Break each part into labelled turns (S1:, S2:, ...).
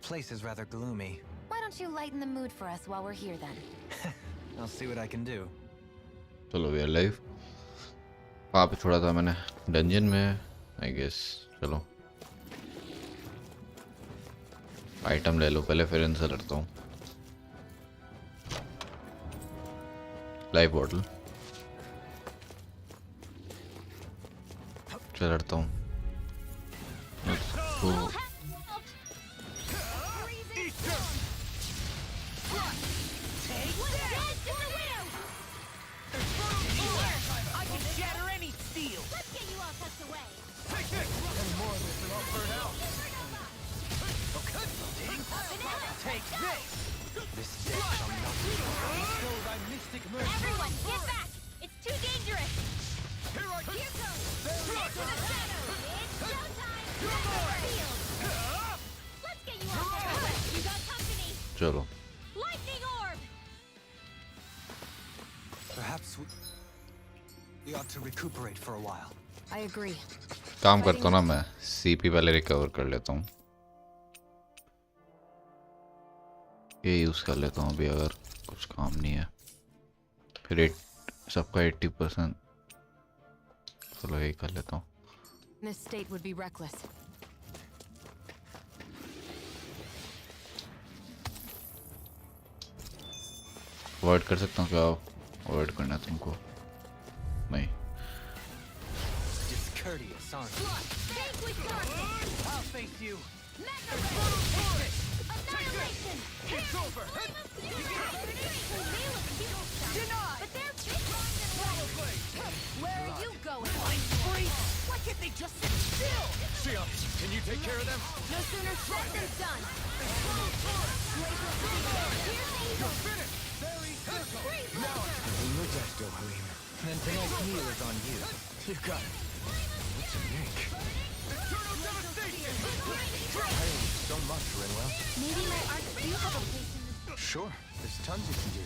S1: place is rather gloomy.
S2: Why don't you lighten the mood for us while we're here then?
S1: I'll see what I can do.
S3: चलो we are live. वहाँ पे छोड़ा था मैंने dungeon में I guess. चलो item ले लो पहले, फिर इनसे लड़ता हूँ। लाइव बॉटल चल लड़ता हूँ।
S2: Everyone, get back! It's too dangerous! Here goes! Into the shadows! It's showtime! Let's get you off the way! You got company!
S3: चलो
S2: Lightning orb!
S1: Perhaps we ought to recuperate for a while.
S2: I agree.
S3: काम करता हूँ ना मैं, CP पहले recover कर लेता हूँ। ये यूज़ कर लेता हूँ अभी अगर कुछ काम नहीं है। फिर सबका 80%। चलो यही कर लेता हूँ।
S2: This state would be reckless.
S3: Avoid कर सकता हूँ क्या? अवॉइड करना है तुमको? नहीं।
S1: Discourteous, aren't you? I'll face you.
S2: Annihilation!
S1: It's over.
S2: But they're where are you going?
S1: Why can't they just sit still? Shion, can you take care of them?
S2: No sooner said than done.
S1: You're finished. Very simple. Now you're dead, Halim. Then tonight's meal is on you. You got it. What's a yank? Eternal devastation! I owe you so much, Rinwell.
S2: Maybe my arts do have a place in this.
S1: Sure, there's tons you can do.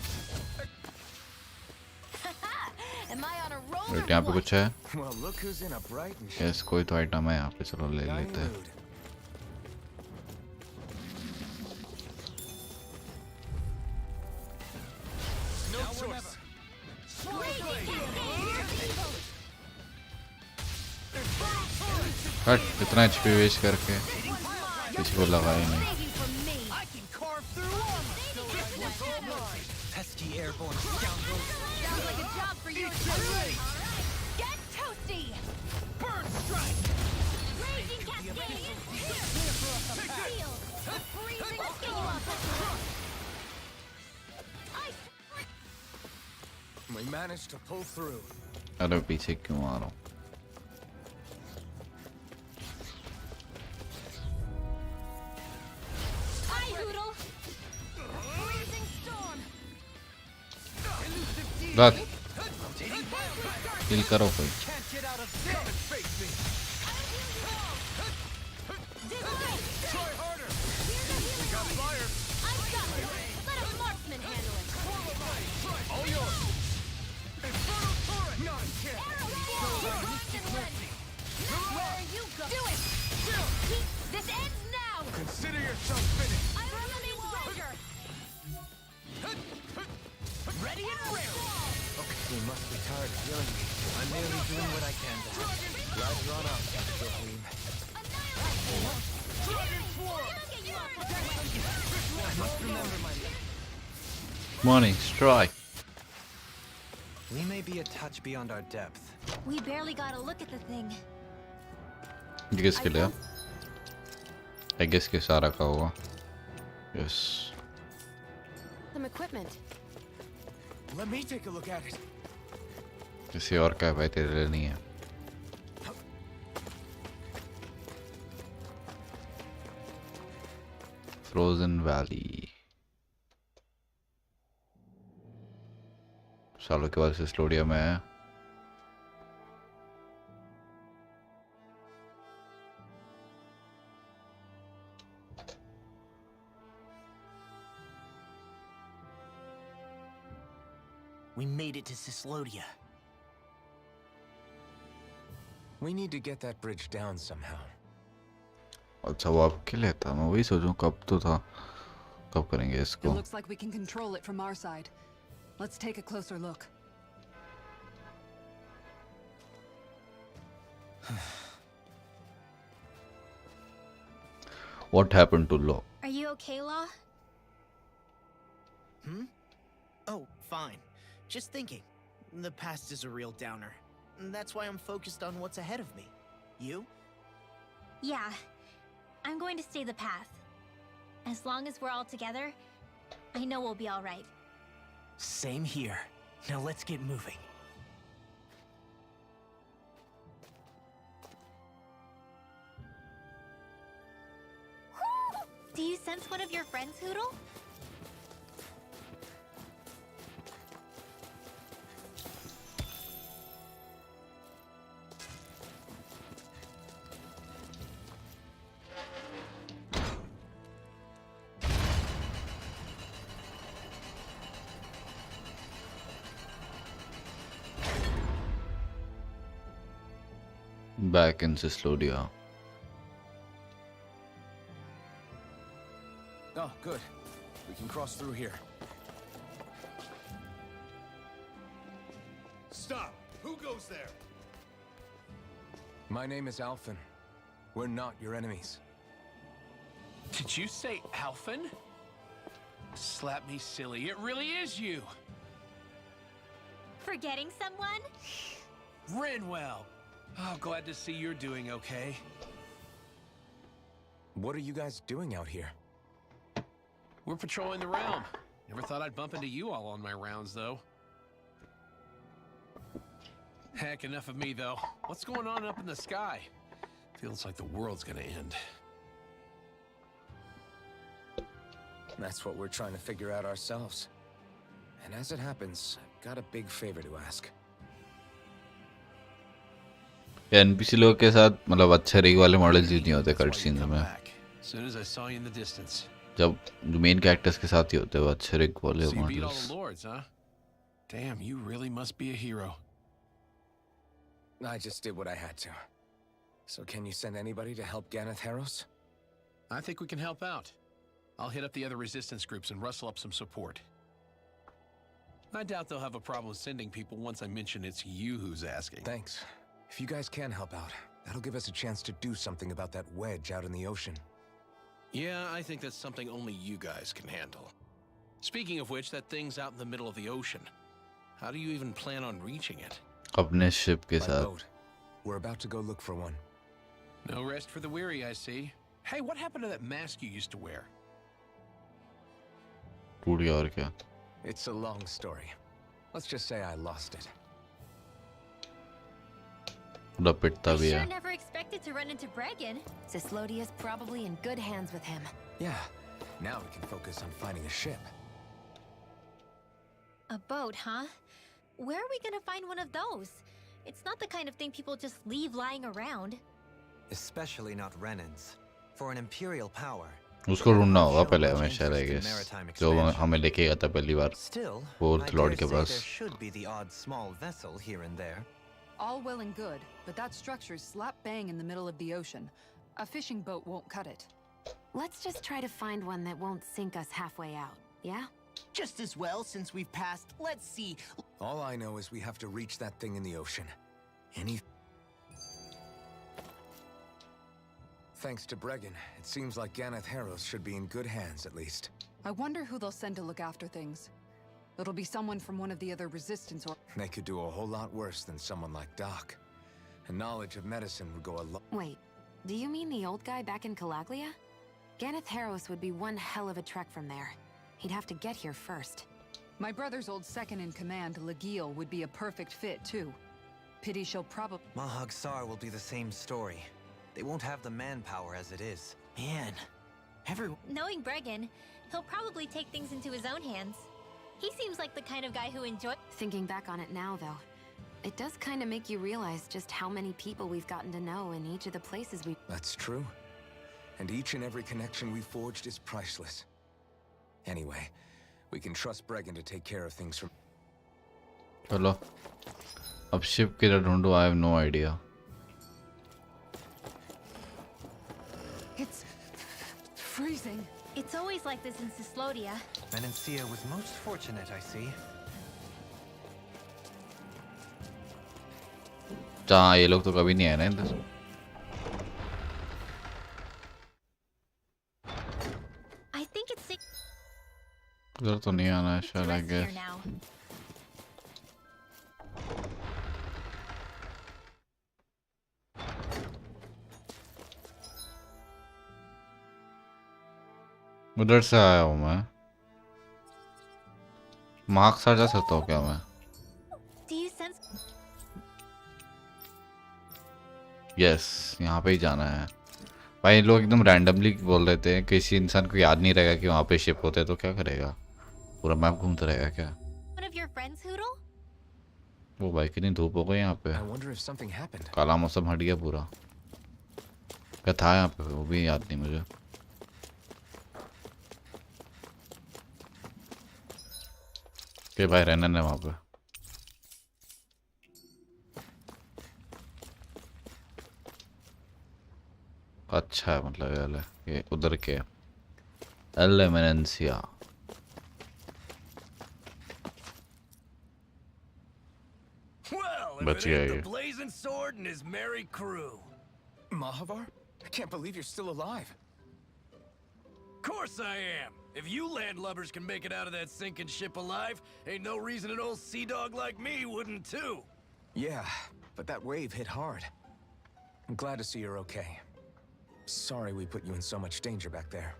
S2: Am I on a roll?
S3: Wait यहाँ पे कुछ है?
S1: Well, look who's in a bright and
S3: yes कोई तो item है यहाँ पे, चलो ले
S1: shining
S3: लेते हैं।
S1: mood. No choice.
S3: हट, इतना एचपी वेस्ट करके किसी को लगा ही नहीं।
S1: I can carve through armor. Pesky airborne scoundrels.
S2: Sounds like a job for you. Get toasty!
S1: Burn strike.
S2: Raging cascade! Shield! Freezing storm! Ice!
S1: We managed to pull through.
S3: अरे पीछे क्यों आ रहा हूँ?
S2: Ice Hoodle! Freezing storm!
S3: रख किल करो कोई।
S1: Can't get out of this. Come and face me. Try harder. We got fire.
S2: I've got it! Let a marksman handle it!
S1: All yours. Infernal turret. Not kill.
S2: Where are you going? Do it! This ends now!
S1: Consider yourself finished.
S2: I will remain Ranger!
S1: Ready and raring. Okay, you must be tired of healing me. I'm merely doing what I can to help. Glad you're on our side, Halim. Dragon Sword. I must remember my lesson.
S3: Morning strike।
S1: We may be a touch beyond our depth.
S2: We barely got a look at the thing.
S3: ये किसके लिए? I guess के सारा का होगा। Yes
S2: Some equipment.
S1: Let me take a look at it.
S3: किसी और का है भाई, तेरे लिए नहीं है। फ्रोजन वैली सालों के बाद से स्टोडिया में है।
S1: We made it to Cyslodia. We need to get that bridge down somehow.
S3: अच्छा वो आपके लिए था, मैं वही सोचूं कब तो था, कब करेंगे
S4: It
S3: इसको.
S4: looks like we can control it from our side. Let's take a closer look.
S3: What happened to Law?
S2: Are you okay, Law?
S5: Oh, fine. Just thinking. The past is a real downer. That's why I'm focused on what's ahead of me. You?
S2: Yeah. I'm going to stay the path. As long as we're all together, I know we'll be all right.
S5: Same here. Now let's get moving.
S2: Do you sense one of your friends, Hoodle?
S3: Back in Cislodia.
S1: Oh, good. We can cross through here.
S6: Stop! Who goes there?
S1: My name is Alphen. We're not your enemies.
S6: Did you say Alphen? Slap me silly, it really is you!
S2: Forgetting someone?
S6: Rinwell! Oh, glad to see you're doing okay.
S1: What are you guys doing out here?
S6: We're patrolling the realm. Never thought I'd bump into you all on my rounds, though. Heck, enough of me, though. What's going on up in the sky? Feels like the world's gonna end.
S1: That's what we're trying to figure out ourselves. And as it happens, I've got a big favor to ask.
S3: NPC लोगों के साथ मतलब अच्छे rig वाले models ही नहीं होते cut scenes में.
S6: As soon as I saw you in the distance.
S3: जब जो मेन कैरेक्टर्स के साथ ही होते हैं वो अच्छे रिग वाले
S6: So you beat all
S3: models.
S6: the lords, huh? Damn, you really must be a hero.
S1: I just did what I had to. So can you send anybody to help Ganeth Harros?
S6: I think we can help out. I'll hit up the other resistance groups and rustle up some support. I doubt they'll have a problem sending people once I mention it's you who's asking.
S1: Thanks. If you guys can help out, that'll give us a chance to do something about that wedge out in the ocean.
S6: Yeah, I think that's something only you guys can handle. Speaking of which, that thing's out in the middle of the ocean. How do you even plan on reaching it?
S3: अपने ship के
S1: By
S3: साथ.
S1: boat. We're about to go look for one.
S6: No rest for the weary, I see. Hey, what happened to that mask you used to wear?
S3: टूट गया और क्या?
S1: It's a long story. Let's just say I lost it.
S3: पूरा पिटता
S2: I
S3: भी
S2: sure
S3: है.
S2: never expected to run into Bregan.
S7: Cislodia's probably in good hands with him.
S1: Yeah. Now we can focus on finding a ship.
S2: A boat, huh? Where are we gonna find one of those? It's not the kind of thing people just leave lying around.
S8: Especially not Renan's. For an imperial power.
S3: उसको ढूंढना होगा पहले हमेशा I guess. जो हमें लेके गया था पहली बार.
S8: Still,
S3: वो
S8: I
S3: लॉर्ड
S8: dare
S3: के
S8: say there
S3: pass.
S8: should be the odd small vessel here and there.
S4: All well and good, but that structure's slap bang in the middle of the ocean. A fishing boat won't cut it.
S7: Let's just try to find one that won't sink us halfway out, yeah?
S5: Just as well, since we've passed. Let's see.
S1: All I know is we have to reach that thing in the ocean. Thanks to Bregan, it seems like Ganeth Harros should be in good hands at least.
S4: I wonder who they'll send to look after things. It'll be someone from one of the other resistance or...
S1: They could do a whole lot worse than someone like Doc. A knowledge of medicine would go a lot.
S7: Wait, do you mean the old guy back in Calaglia? Ganeth Harros would be one hell of a trek from there. He'd have to get here first.
S4: My brother's old second-in-command, Legil, would be a perfect fit, too. Pity she'll probably...
S8: Mahag Sar will be the same story. They won't have the manpower as it is.
S5: Man,
S2: Knowing Bregan, he'll probably take things into his own hands. He seems like the kind of guy who enjoys...
S7: Thinking back on it now, though, it does kind of make you realize just how many people we've gotten to know in each of the places we...
S1: That's true. And each and every connection we forged is priceless. Anyway, we can trust Bregan to take care of things from...
S3: चलो अब ship किधर ढूंढूं? I have no idea.
S4: It's amazing.
S2: It's always like this in Cyslodia.
S8: Menancia was most fortunate, I see.
S3: जहाँ ये लोग तो कभी नहीं आए ना इधर।
S2: I think it's
S3: इधर तो नहीं आना है
S2: safe to
S3: शायद, I
S2: rest here
S3: guess।
S2: now.
S3: उधर से आया हूँ मैं। मार्क सर जा सकता हूँ क्या मैं?
S2: Do you sense?
S3: यस, यहाँ पे ही जाना है। भाई लोग एकदम रैंडमली बोल रहे थे, किसी इंसान को याद नहीं रहेगा कि वहाँ पे शिप होते, तो क्या करेगा? पूरा मैप घूमता रहेगा क्या?
S2: One of your friends, Hoodle?
S3: वो भाई कितनी धूप हो गई यहाँ पे।
S8: I wonder if something happened.
S3: काला मौसम हट गया पूरा। क्या था यहाँ पे वो भी याद नहीं मुझे। के भाई रहना है वहाँ पे। अच्छा है, मतलब ये उधर के L मेनेंसिया।
S1: Well, if
S3: But
S1: it ain't
S3: yeah,
S1: the Blazing Sword and his merry crew.
S8: Mahavar? I can't believe you're still alive.
S1: Course I am. If you landlubbers can make it out of that sinking ship alive, ain't no reason an old sea dog like me wouldn't too.
S8: Yeah, but that wave hit hard. I'm glad to see you're okay. Sorry we put you in so much danger back there.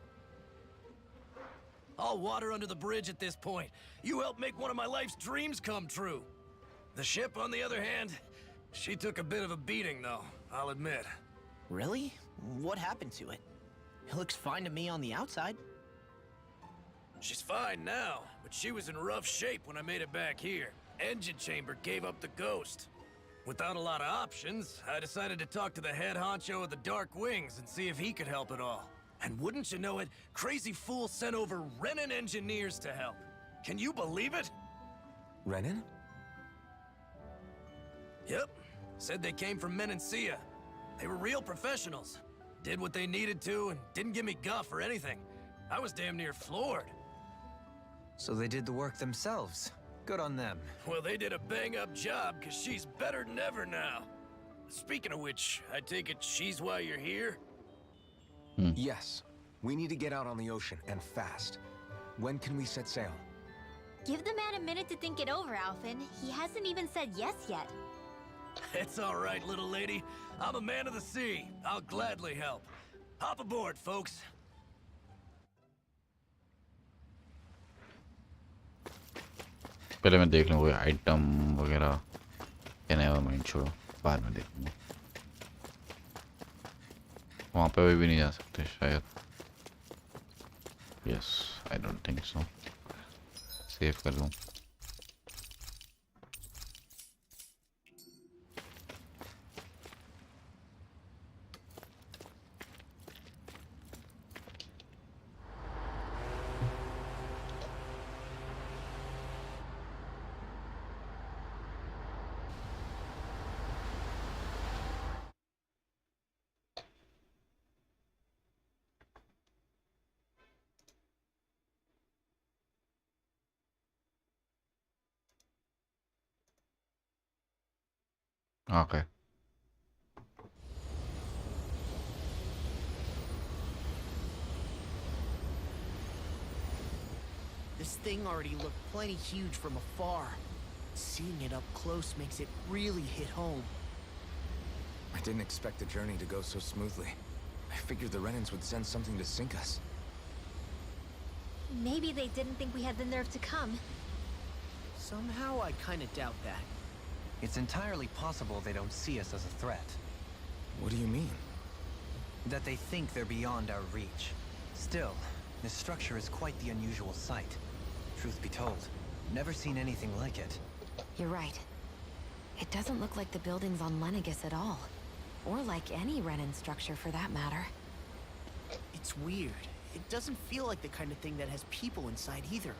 S1: All water under the bridge at this point. You helped make one of my life's dreams come true. The ship, on the other hand, she took a bit of a beating, though, I'll admit.
S5: Really? What happened to it? It looks fine to me on the outside.
S1: She's fine now, but she was in rough shape when I made it back here. Engine chamber gave up the ghost. Without a lot of options, I decided to talk to the head honcho of the Dark Wings and see if he could help at all. And wouldn't you know it, Crazy Fool sent over Renan engineers to help. Can you believe it?
S8: Renan?
S1: Yep. Said they came from Menancia. They were real professionals. Did what they needed to and didn't give me guff or anything. I was damn near floored.
S8: So they did the work themselves. Good on them.
S1: Well, they did a bang-up job, because she's better than ever now. Speaking of which, I take it she's why you're here?
S8: Yes. We need to get out on the ocean, and fast. When can we set sail?
S2: Give the man a minute to think it over, Alphen. He hasn't even said yes yet.
S1: It's all right, little lady. I'm a man of the sea. I'll gladly help. Hop aboard, folks.
S3: पहले मैं देख लूँ कोई item वगैरह। क्या नया mind छोड़ो, बाद में देखूँगा। वहाँ पे भी नहीं जा सकते शायद। Yes, I don't think so. Save कर लूँ। Okay.
S5: This thing already looked plenty huge from afar. Seeing it up close makes it really hit home.
S8: I didn't expect the journey to go so smoothly. I figured the Renans would send something to sink us.
S2: Maybe they didn't think we had the nerve to come.
S5: Somehow I kinda doubt that.
S9: It's entirely possible they don't see us as a threat.
S8: What do you mean?
S9: That they think they're beyond our reach. Still, this structure is quite the unusual sight. Truth be told, never seen anything like it.
S7: You're right. It doesn't look like the buildings on Lenegis at all. Or like any Renan structure for that matter.
S5: It's weird. It doesn't feel like the kind of thing that has people inside either.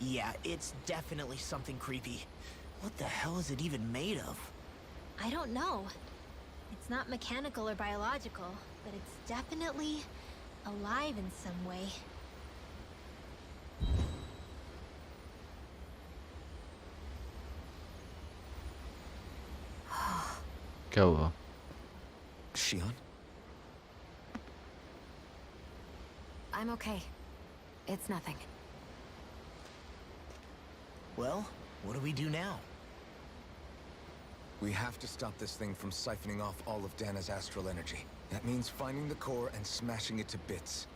S5: Yeah, it's definitely something creepy. What the hell is it even made of?
S2: I don't know. It's not mechanical or biological, but it's definitely alive in some way.
S3: क्या हुआ?
S8: Shion?
S7: I'm okay. It's nothing.
S5: Well, what do we do now?
S8: We have to stop this thing from siphoning off all of Dana's astral energy. That means finding the core and smashing it to bits.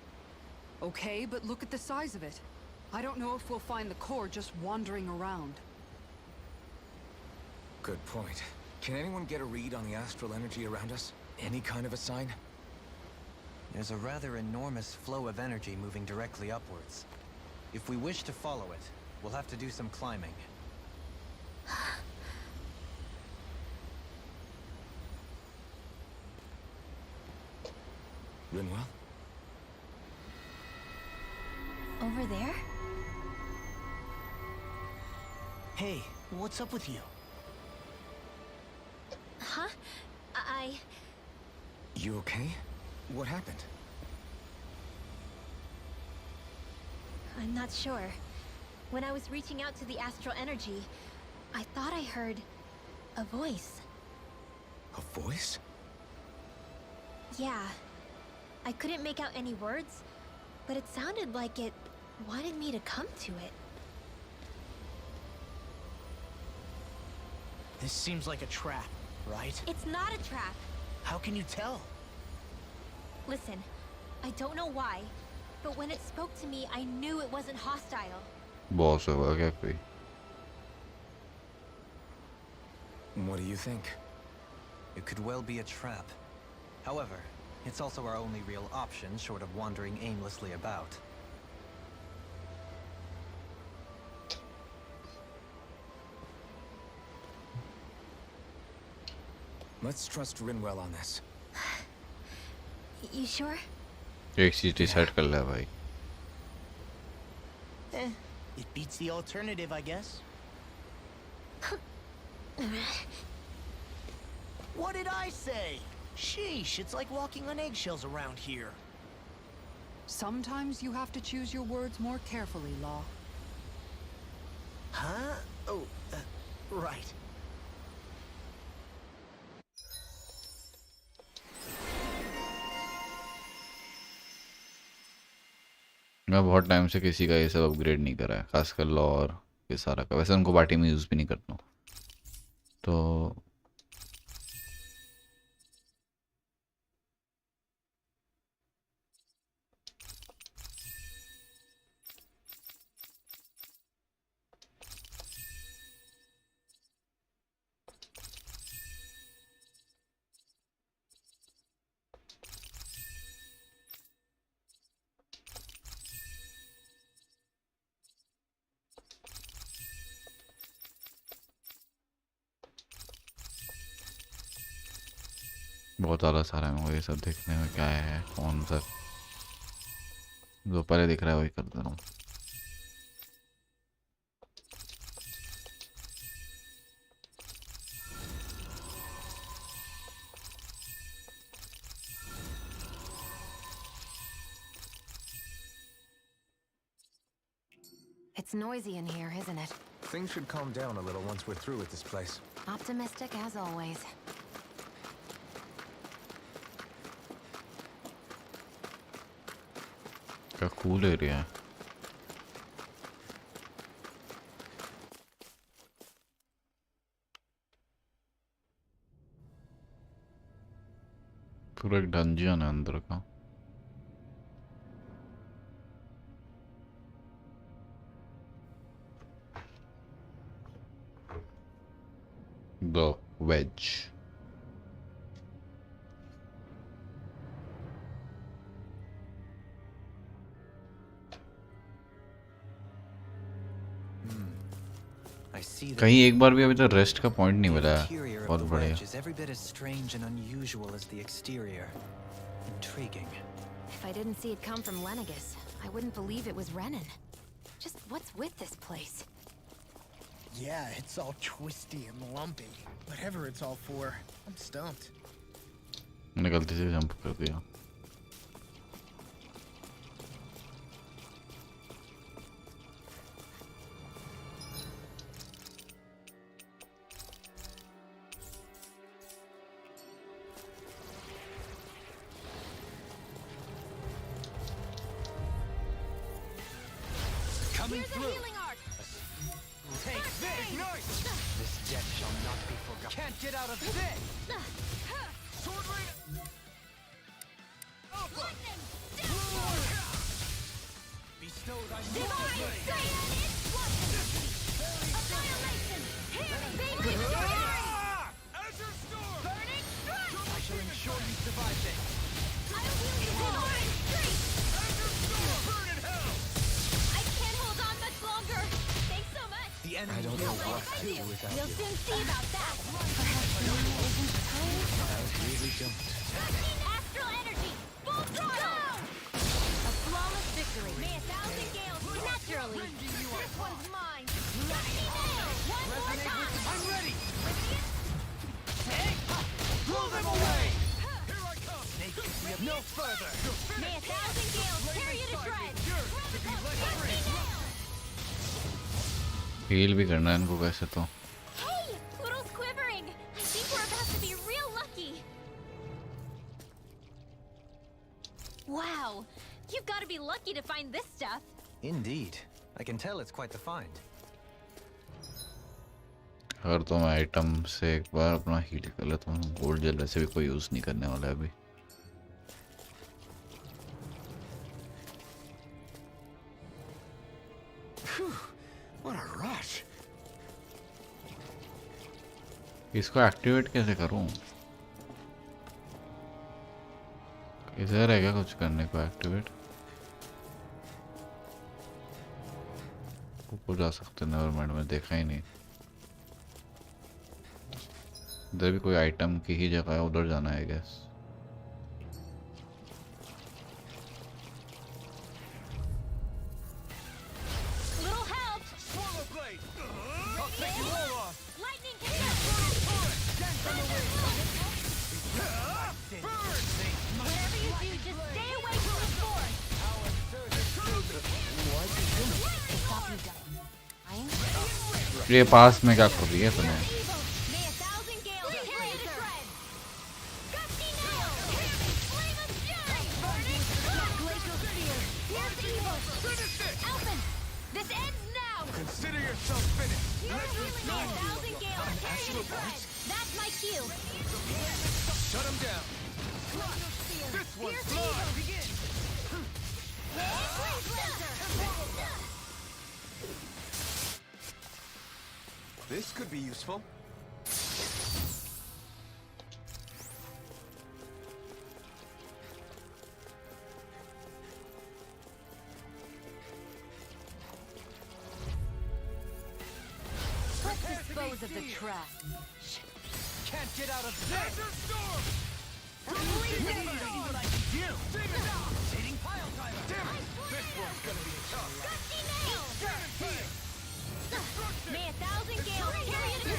S4: Okay, but look at the size of it. I don't know if we'll find the core just wandering around.
S8: Good point. Can anyone get a read on the astral energy around us? Any kind of a sign?
S9: There's a rather enormous flow of energy moving directly upwards. If we wish to follow it, we'll have to do some climbing.
S8: Rinwell?
S2: Over there?
S5: Hey, what's up with you?
S2: Huh?
S8: You okay? What happened?
S2: I'm not sure. When I was reaching out to the astral energy, I thought I heard a voice.
S8: A voice?
S2: Yeah. I couldn't make out any words, but it sounded like it wanted me to come to it.
S5: This seems like a trap, right?
S2: It's not a trap.
S5: How can you tell?
S2: Listen, I don't know why, but when it spoke to me, I knew it wasn't hostile.
S3: Boss होगा क्या कोई?
S8: What do you think?
S9: It could well be a trap. However, it's also our only real option short of wandering aimlessly about.
S8: Let's trust Rinwell on this.
S2: You sure?
S3: एक चीज decide कर ले भाई.
S5: It beats the alternative, I guess. What did I say? Sheesh, it's like walking on eggshells around here.
S4: Sometimes you have to choose your words more carefully, Law.
S5: Huh? Oh, right.
S3: मैं बहुत time से किसी का ये सब upgrade नहीं करा है, खासकर लॉ और ये सारा का. वैसे उनको पार्टी में यूज़ भी नहीं करता हूँ तो बहुत ज़्यादा सारा है. मुझे ये सब देखने में क्या है, कौन सा जो पहले दिख रहा है वही कर दे रहा हूँ.
S7: It's noisy in here, isn't it?
S8: Things should calm down a little once we're through with this place.
S7: Optimistic as always.
S3: क्या कूल एरिया है. पूरा एक डंजन है अंदर का. The wedge.
S9: I see that
S3: कहीं एक बार भी अभी तक रेस्ट का पॉइंट नहीं
S9: the
S3: मिला है.
S9: interior of
S3: बहुत
S9: the
S3: बढ़िया.
S9: wedge is every bit as strange and unusual as the exterior. Intriguing.
S7: If I didn't see it come from Lenegis, I wouldn't believe it was Renan. Just what's with this place?
S5: Yeah, it's all twisty and lumpy. Whatever it's all for, I'm stumped.
S3: मैंने गलती से jump कर दिया.
S1: Passing
S2: Here's a
S1: through.
S2: healing arc.
S1: Take this! Ignite!
S9: This debt shall not be forgotten.
S1: Can't get out of this! Sword rain!
S2: Lightning!
S1: Bestowed on
S2: Divine Strength! Annihilation! Failing Storm!
S1: Azure Storm!
S2: Burning Strike!
S1: I shall ensure you survive this!
S2: I'll heal you! Divine Strength!
S1: Azure Storm! Burn in hell!
S2: I can't hold on much longer! Thanks so much!
S1: The enemy
S8: I don't
S1: will
S8: know what
S1: rise.
S8: to do without
S2: We'll
S8: you.
S2: soon see about that! Perhaps now isn't time?
S8: I really don't.
S2: Astral Energy! Full throttle! A flawless victory! May 1,000 gales naturally! This one's mine! Gusty Nail! One more time!
S1: I'm ready! Blow them away! Here I come! No further!
S2: May 1,000 gales tear you to shreds!
S1: To be let free!
S3: Heal भी करना है इनको कैसे तो.
S2: Hey! Poodle's quivering! I think we're about to be real lucky! Wow! You've got to be lucky to find this stuff!
S9: Indeed. I can tell it's quite the find.
S3: अगर तो मैं item से एक बार अपना हील कर लेता हूँ. Gold jail वैसे भी कोई यूज़ नहीं करने वाला है अभी.
S1: What a rush!
S3: इसको एक्टिवेट कैसे करूँ? इधर है क्या कुछ करने को एक्टिवेट? ऊपर जा सकते. नेवर माइंड, में देखा ही नहीं. इधर भी कोई आइटम की ही जगह है, उधर जाना है gas.
S2: Little help!
S1: Swallow blade! I'll take you all on!
S2: Lightning can Whatever you do, just stay away from the sword!
S3: ये पास में क्या कर रही है तूने?
S2: May 1,000 gales tear you to shreds! Gusty Nail! Flame of Fury! Burning Glacial Spear! Here's evil! Elfin! This ends now!
S1: Consider yourself finished!
S2: May 1,000 gales tear you to shreds! That's my cue!
S1: Shut him down! This one's mine! This could be useful.
S7: Let's dispose of the trap.
S1: Can't get out of this! Azure Storm! What I can do! Seating pile driver! Damn it! This one's gonna be tough!
S2: Gusty Nail! May 1,000 gales tear you to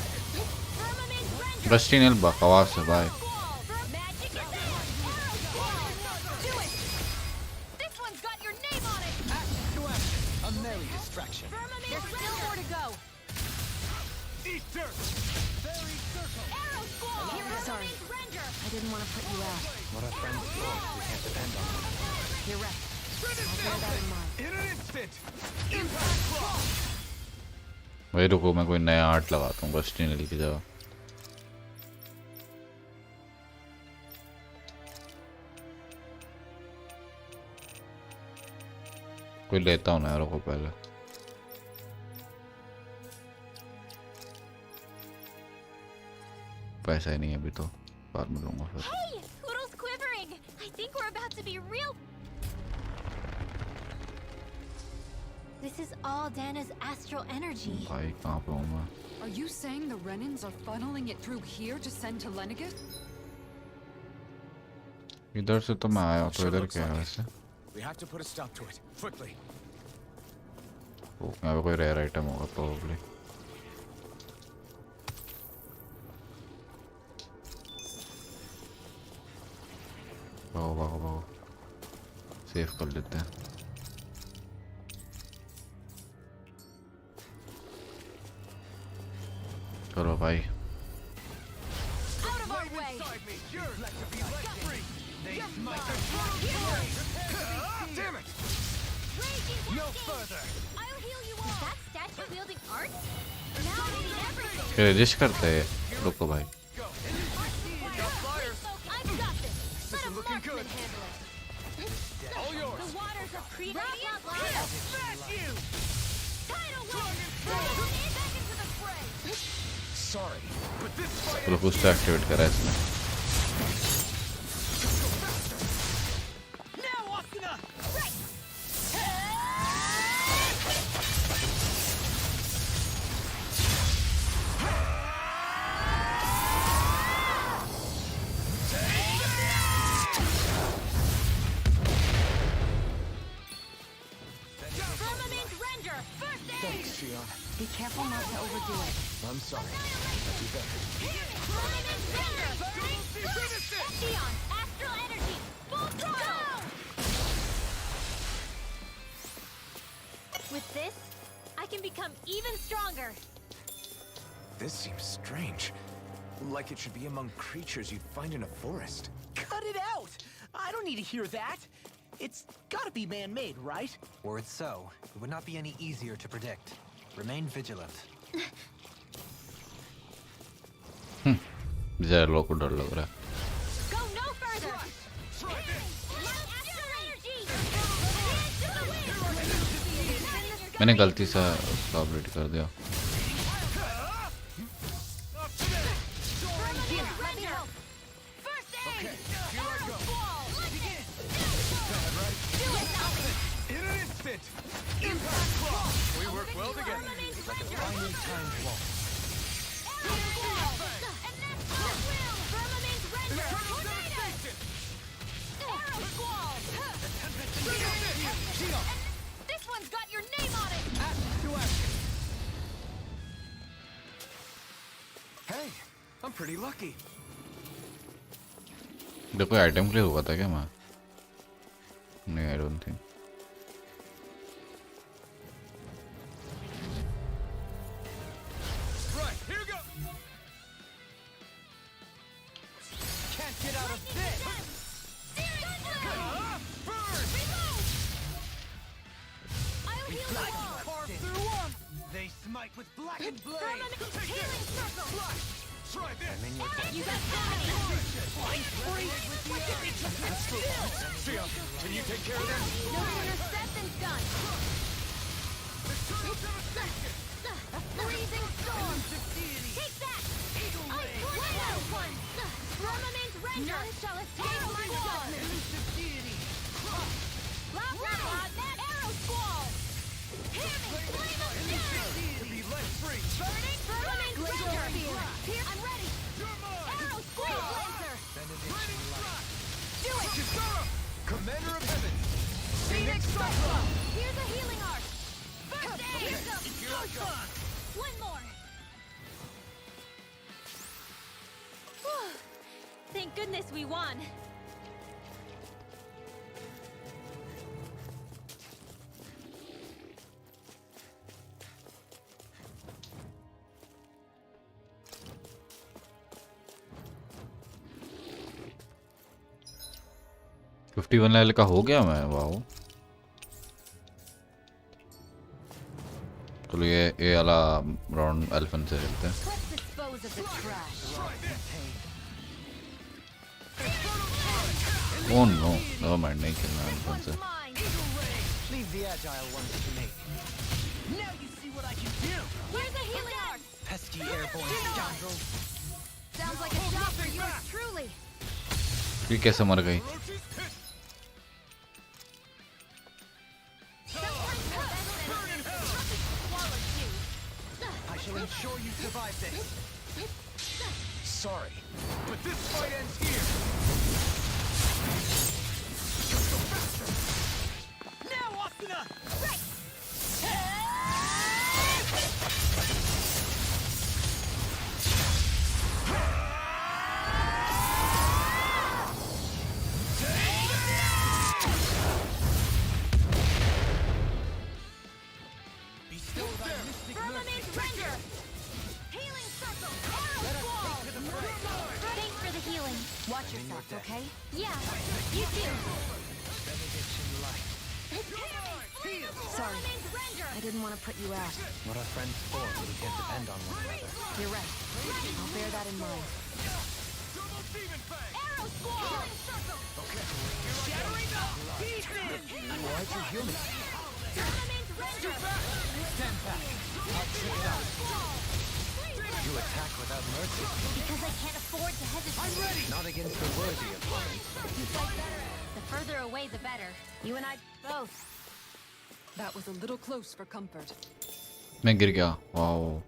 S2: Firmament Render!
S3: Rusty nail बकवास है भाई.
S2: Magic is in! Arrow Squall! Do it! This one's got your name on it!
S1: Action to action! A merry distraction!
S2: Firmament There's still more to go!
S1: Eat dirt! Fairy circle!
S2: Arrow Squall!
S7: Sorry.
S2: Firmament Render!
S7: I didn't want to put you out.
S9: What are friends for? We can't depend on them.
S7: You're right.
S1: Finish
S7: I'll bear that in mind.
S1: In an instant! Impact cross!
S3: वही रुको, मैं कोई नया art लगाता हूँ rusty nail की जगह. कोई लेता हूँ ना यार को पहले. पैसा ही नहीं है अभी तो, बाद में लूँगा फिर.
S2: Hey! Poodle's quivering! I think we're about to be real... This is all Dana's astral energy.
S3: भाई कहाँ पे हूँ मैं?
S4: Are you saying the Renans are funneling it through here to send to Lenegate?
S3: इधर से तो मैं आया तो
S8: Sure
S3: इधर
S8: looks
S3: क्या है
S8: like it.
S3: वैसे?
S8: We have to put a stop to it. Quickly.
S3: वो यहाँ पे कोई रेयर आइटम होगा प्रोबेबली. भागो भागो भागो, सेव कर लेते हैं. करो भाई.
S2: Out of our way!
S1: Inside me! Yours to be let free! They smite the front! Damn it!
S2: No further. I'll heal you all. Is that statue wielding art? Now I need everything.
S3: Resist करते हैं रुको भाई
S2: I've got this. Let a marksman handle it.
S1: All yours.
S2: The waters are pre-radiant. Smash you! Tidal wave! Back into the fray.
S1: Sorry, but this fight
S3: चलो कुछ तो activate करा है इसने
S2: Now, Asuna! Right! Firmament Render! First aid!
S8: Thanks, Shion.
S4: Be careful not to overdo it.
S8: I'm sorry. I'll do better.
S2: Firmament Render! Burning! Eon! Astral Energy! Full throttle! With this, I can become even stronger.
S8: This seems strange. Like it should be among creatures you'd find in a forest.
S5: Cut it out! I don't need to hear that. It's gotta be man-made, right?
S9: Were it so, it would not be any easier to predict. Remain vigilant.
S3: जरा लोग को डर लग रहा है
S2: Go no further! Astral Energy!
S3: मैंने गलती से उसका अपडेट कर दिया
S2: Firmament Render! First aid! Arrow Squall! Begin! Do it, Alvin!
S1: in an instant. Impact Claw. We work well together.
S2: Firmament
S9: Like a
S2: Render!
S9: finely timed waltz.
S2: Arrow Squall! And that's our will! Firmament Render! Tornado! Arrow Squall! This one's got your name on it!
S1: To action.
S8: Hey, I'm pretty lucky.
S3: देखो item के लिए हुआ था क्या मैं नहीं I don't think
S1: Right, here we go.
S5: Can't get out of this!
S1: Burn.
S2: I'll heal you all!
S5: Carve through them! They smite with blackened blade!
S2: Firmament Healing Circle!
S1: Try this.
S2: You got dominated!
S1: Shion, can you take care of them?
S2: No sooner said than done! Freezing Storm! Take that! Tornado one! Firmament Render! None shall escape my judgment! Arrow Squall! Hear me! Flame of Fury!
S1: To be let free.
S2: Burning Firmament Render! I'm ready! Arrow Squall! Blazer! Do it!
S1: Kisara, Commander of Heaven.
S2: Phoenix Cyclone! Here's a healing arc! First aid! One more! Whew. Thank goodness we won!
S3: Fifty one level का हो गया मैं wow चलो ये वाला round एल्फन से खेलते हैं
S2: Let's dispose of the trash!
S3: Oh no never mind नहीं खेलना एल्फन से
S2: Mine!
S9: Leave the agile ones to me.
S5: Now you see what I can do!
S2: Here's a healing arc!
S9: Pesky airborne scoundrels.
S2: Sounds like a job for yours truly!
S3: ये कैसे मर गई
S9: I shall ensure you survive this.
S8: Sorry.
S1: But this fight ends here.
S5: Now, Asuna!
S2: Firmament Render! Healing Circle! Arrow Squall! Thanks for the healing.
S4: Watch yourself, okay?
S2: Yeah, you too.
S9: Benediction light.
S4: Sorry, I didn't want to put you out.
S9: What are friends for when we can't depend on one another?
S4: You're right. I'll bear that in mind.
S2: Arrow squall!
S5: Shattering the pieces!
S8: Why'd you heal me?
S2: Tournament render!
S8: Stand back. I'll check it out. You attack without mercy.
S2: Because I can't afford to hesitate.
S8: I'm ready. Not against the worthy opponent.
S2: You fight better. The further away, the better. You and I both.
S4: That was a little close for comfort.
S3: मैं गिर गया wow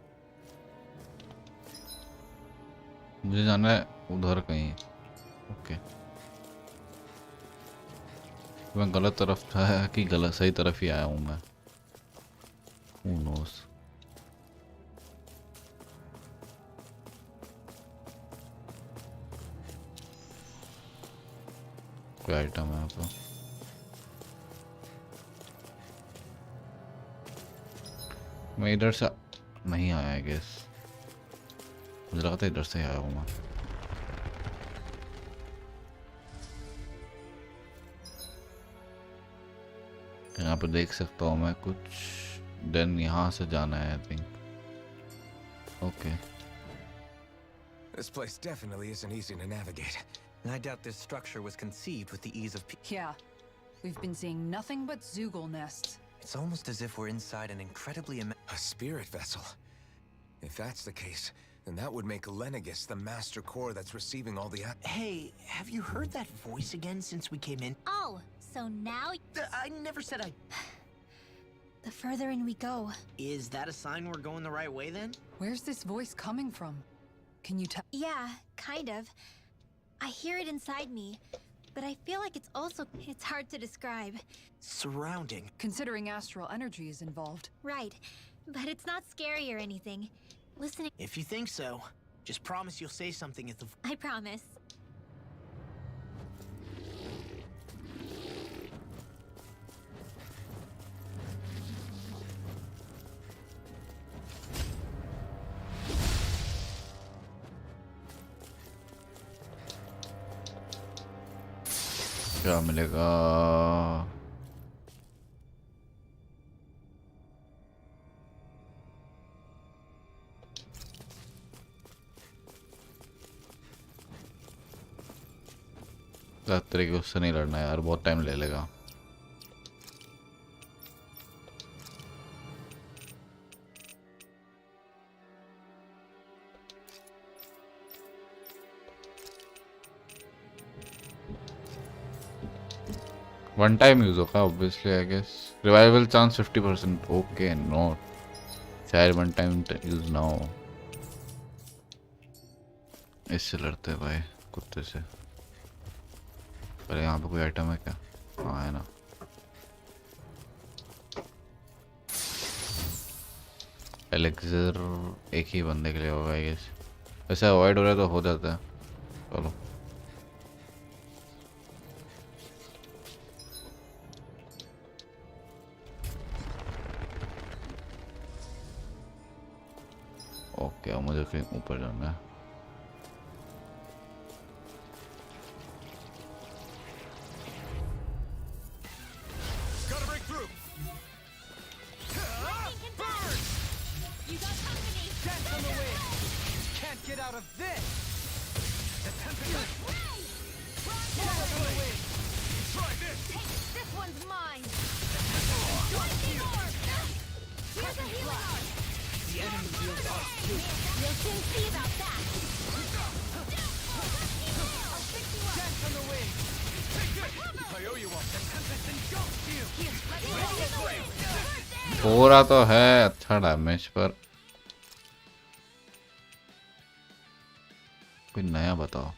S3: मुझे जाना है उधर कहीं okay मैं गलत तरफ था कि गलत सही तरफ ही आया हूँ मैं Who knows कोई आइटम है यहाँ पर मैं इधर से नहीं आया आई गेस मुझे लगा था इधर से आया हूँ मैं यहाँ पे देख सकता हूँ मैं कुछ देन यहाँ से जाना है I think okay
S8: This place definitely isn't easy to navigate.
S9: I doubt this structure was conceived with the ease of
S4: Yeah, we've been seeing nothing but Zoogle nests.
S9: It's almost as if we're inside an incredibly
S8: A spirit vessel. If that's the case, then that would make Lenegis the master core that's receiving all the.
S5: Hey, have you heard that voice again since we came in?
S2: Oh, so now
S5: I never said I...
S2: the further in we go.
S5: Is that a sign we're going the right way then?
S4: Where's this voice coming from? Can you tell?
S2: Yeah, kind of. I hear it inside me, but I feel like it's hard to describe.
S5: Surrounding.
S4: Considering astral energy is involved.
S2: Right, but it's not scary or anything. Listening,
S5: If you think so, just promise you'll say something if the...
S2: I promise.
S3: क्या मिलेगा तरीके उससे नहीं लड़ना यार बहुत time ले लेगा वन टाइम यूज होगा obviously I guess revival chance 50% okay not शायद वन टाइम यूज ना हो इससे लड़ते हैं भाई कुत्ते से पहले यहाँ पे कोई आइटम है क्या हाँ है ना एलेक्सर एक ही बंदे के लिए होगा आई गेस वैसे अवॉइड हो रहा है तो हो जाता है चलो ओके अब मुझे फिर ऊपर जाना है
S2: This one's mine. Here's a healing arm.
S5: The enemy feels off too.
S2: You'll soon see about that. I'll fix you up.
S1: I owe you one. The tempest engulfs you.
S2: Here, let me hold it away.
S3: हो रहा तो है अच्छा damage पर कोई नया बताओ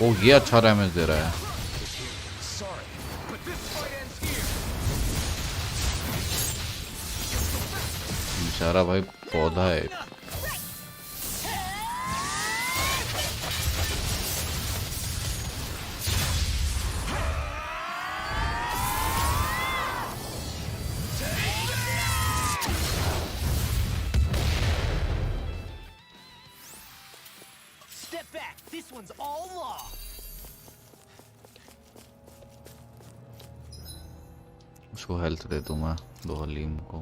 S3: ओ ये अच्छा डैमेज दे रहा है बेचारा भाई पौधा है
S5: one's all law.
S3: उसको हेल्थ दे दूँ मैं दो हलीम को.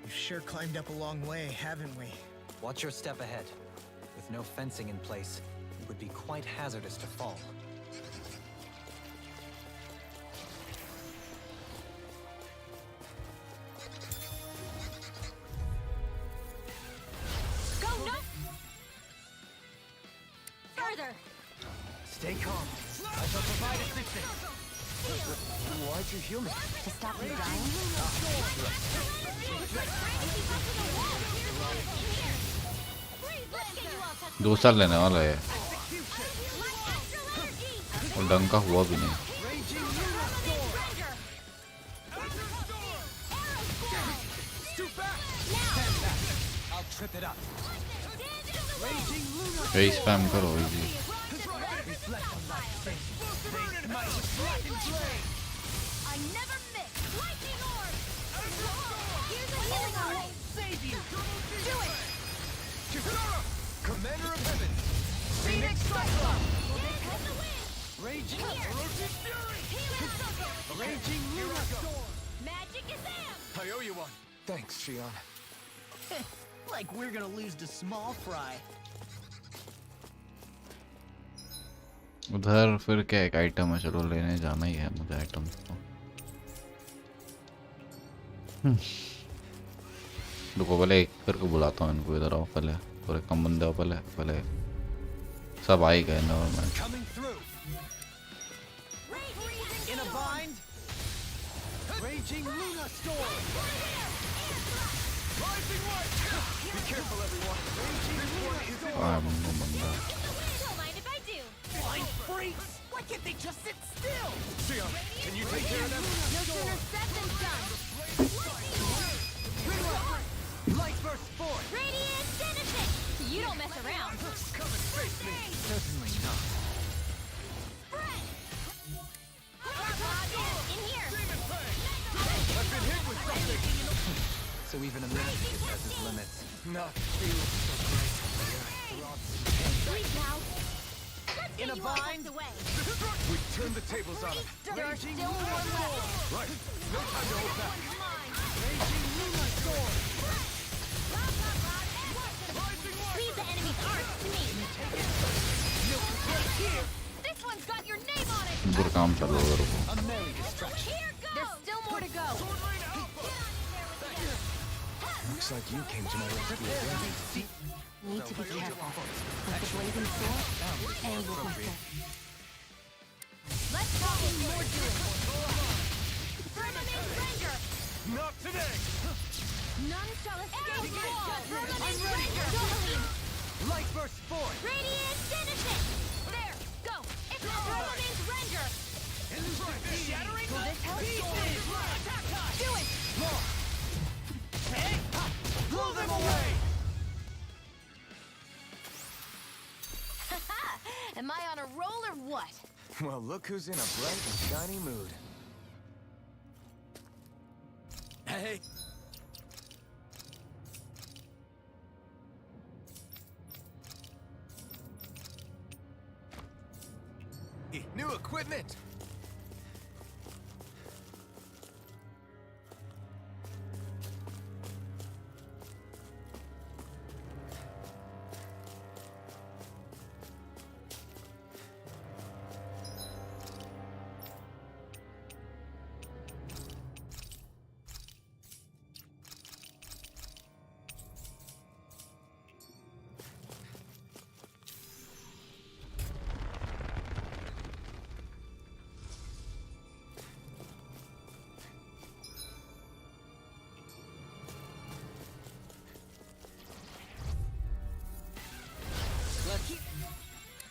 S5: We've sure climbed up a long way, haven't we?
S9: Watch your step ahead. With no fencing in place, it would be quite hazardous to fall.
S2: Go no further.
S5: Stay calm. I shall provide assistance.
S8: Why'd you heal me?
S7: To stop you dying?
S3: दो साल लेने वाला है और डंका हुआ भी नहीं.
S9: I'll trip it up.
S3: यही स्पैम करो easy.
S2: I never miss. Lightning orb. Here's a healing orb.
S5: Save you.
S2: Do it.
S8: Kisara! Commander of Heaven!
S2: Phoenix Cyclone. Has the win.
S5: Raging
S2: Here.
S5: Fury.
S2: Healing circle.
S5: Raging Luna Storm.
S2: Magic is am.
S8: I owe you one. Thanks, Shion.
S5: Like we're gonna lose to Small Fry.
S3: उधर फिर क्या एक item है, चलो लेने जाना ही है मुझे आइटम को. रुको पहले एक करके बुलाता हूँ इनको. इधर आओ पहले. पूरे कम बंदे आओ पहले. पहले सब आ ही गए normal.
S5: Coming through. In a bind. Raging Luna Storm. Rising light. Be careful, everyone. Raging Luna Storm.
S3: बंदा
S2: Don't mind if I do.
S5: Blind freaks. Why can't they just sit still?
S8: Shion, can you take care of them?
S2: No sooner said than done.
S5: Light burst forth.
S2: Radiant Genesis. You don't mess around.
S8: Come and face me!
S5: Certainly not.
S2: Spread. In here.
S8: I've been hit with something!
S9: So even a ministry has its limits.
S8: Not feeling so great.
S2: Bleed out. Let's
S5: In
S2: get
S5: a
S2: you all
S5: bind.
S2: tucked away.
S8: We turned the tables on him.
S2: There's still more left.
S8: Right. No time to hold back.
S2: Mine.
S5: Raging Luna Storm.
S2: Leave the enemy's arms to me. This one's got your name on it.
S3: पूरा काम चलो उधर को.
S5: A merry distraction.
S2: Here goes. There's still more to go.
S8: Looks like you came to my rescue again.
S7: Need to be careful. With the blazing sword and with my fist.
S2: Let's talk in more doing. Firmament Ranger.
S8: Not today!
S2: None shall escape my wall. Firmament Ranger.
S5: Light burst forth.
S2: Radiant Genesis. There. Go. It's the Firmament Ranger.
S5: Shattering
S2: Will this help?
S5: Attack time.
S2: Do it.
S5: Blow them away.
S2: Am I on a roll or what?
S8: Well, look who's in a bright and shiny mood.
S5: Hey.
S8: New equipment!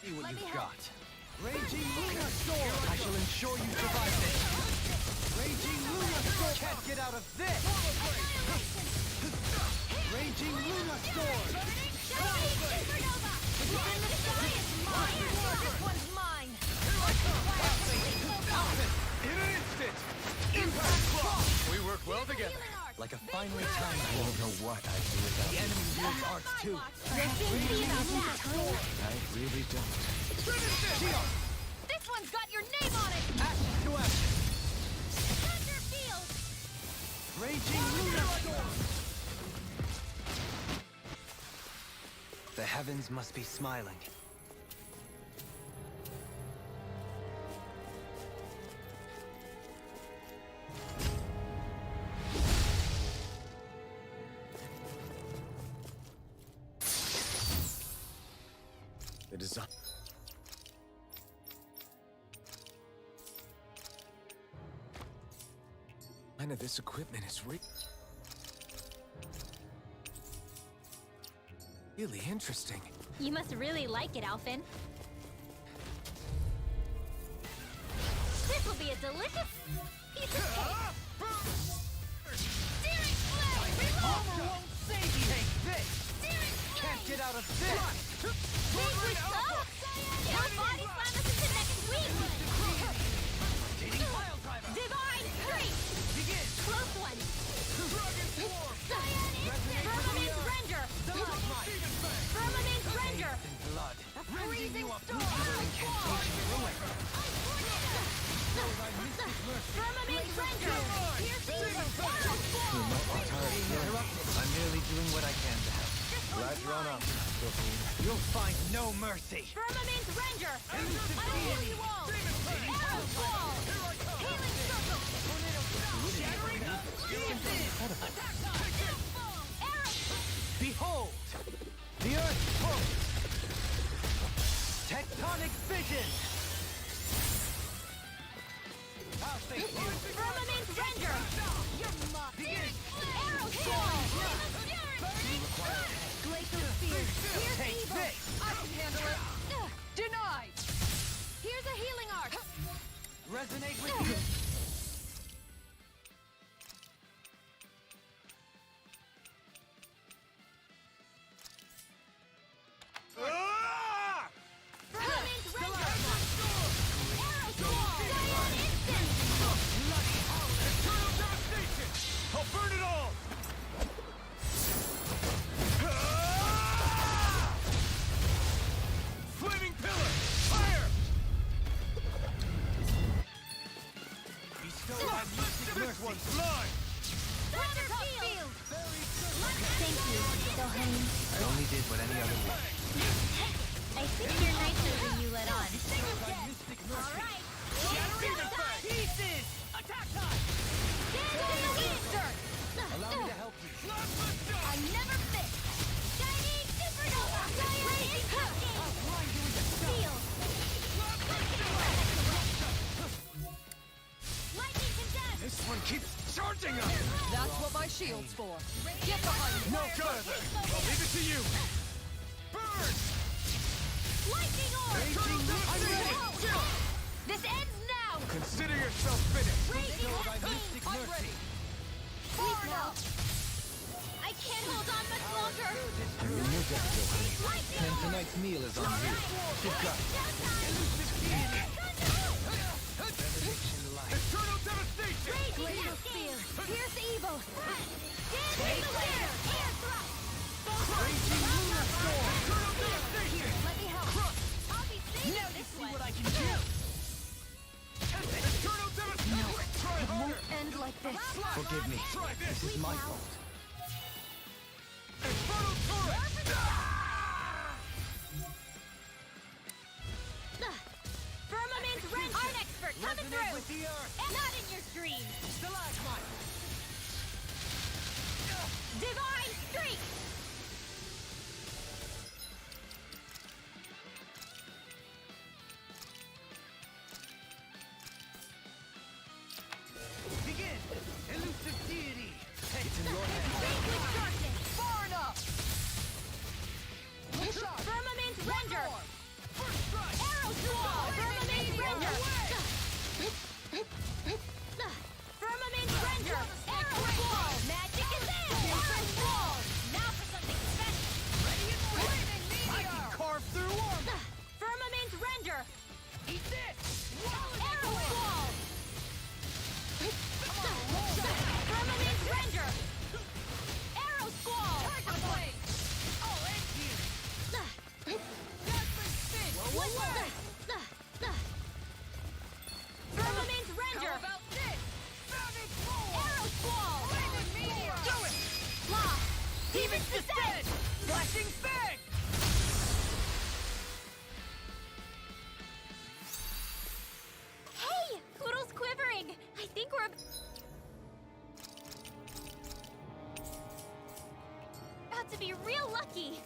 S9: See what you've got.
S5: Raging Luna Storm. I shall ensure you survive this. Raging Luna Storm. Can't get out of this. Raging Luna Storm.
S2: Supernova. It's mine. This one's mine.
S1: In an instant! Impact block! We work well together.
S9: Like a finely timed
S8: I don't know what I'd do without
S9: The
S8: you.
S9: enemy wields arts too.
S8: I really don't.
S2: This one's got your name on it!
S9: Action to action.
S2: Thunder Field!
S9: Raging lunar storm. The heavens must be smiling.
S8: The design. None of this equipment is really interesting.
S2: You must really like it, Alphen. This will be a delicious piece of cake! Searing Flame!
S9: Armor won't save you. Take this.
S2: Searing
S9: Can't
S2: Flame!
S9: get out of this.
S2: Big so! Your body slam us into next week!
S9: Pile driver.
S2: Divine Strength!
S9: Begin.
S2: Close one! Firmament Render! Firmament Render!
S9: In blood.
S2: Freezing Storm! Firmament Render! Pierce Evil!
S9: I'm merely doing what I can to help.
S8: Glad you're on up, Dopamine.
S9: You'll find no mercy.
S2: Firmament Render! Unholy Wall! Arrow Wall! Healing Circle! Shattering! Arrow!
S9: Behold! The earth pulse! Tectonic vision! I'll face you!
S2: Firmament Render! Arrow Wall! Glacial Spear! Pierce
S9: Take
S2: Evil!
S9: this!
S2: I can handle it!
S4: Denied!
S2: Here's a healing art!
S9: Resonate with you!
S2: Firmament Render! Arrow Wall! Giant Instant!
S1: I'll burn it all! Flaming pillar! Fire!
S9: Bestow my mystic
S1: This
S9: mercy!
S1: one's mine!
S2: Thunder Field! Thank you, Dohain.
S9: I only did what any other would.
S2: I think you're nicer than you let on.
S9: Mystic mercy!
S2: Alright!
S9: Pieces! Attack time! Allow me to help you.
S2: I never fit! Shining Supernova! Blazing Cooking! Steel! Lightning Condensed!
S1: This one keeps charging us!
S4: That's what my shield's for. Get behind me.
S1: No good! I'll leave it to you! Burn!
S2: Lightning Orb!
S1: I'm ready!
S2: This ends now!
S1: Consider yourself finished!
S2: Raging
S9: Mystic
S2: Hurricane!
S9: mercy!
S2: Please no! I can't hold on much longer!
S8: You're in your death, Dopamine.
S2: Lightning
S8: And
S2: Orb!
S8: tonight's meal is on you. You've got it.
S1: Eternal devastation!
S2: Glacial Spear! Pierce Evil! Dancing the Wind! Air Thrust! Here, let me help! I'll be saving
S9: Now you
S2: this
S9: see
S2: one!
S9: what I can do!
S1: Eternal devastation! Try
S4: It
S1: harder!
S4: won't end like this.
S8: Forgive me.
S1: Try this!
S8: This is my fault.
S1: Infernal turret!
S2: Firmament Render! Art Expert coming
S9: Resonate
S2: through!
S9: with the earth!
S2: Not in your dreams!
S9: Stalagmite!
S2: Divine Streak!
S9: Begin! Elusive deity!
S8: It's in your hands.
S2: Sacred Darkness!
S4: Far enough!
S2: Firmament Render! Arrow Wall! Firmament Render! Firmament Render!
S5: Demon's Descent! Flashing Fang!
S2: Hey! Poodle's quivering! I think we're about to be real lucky!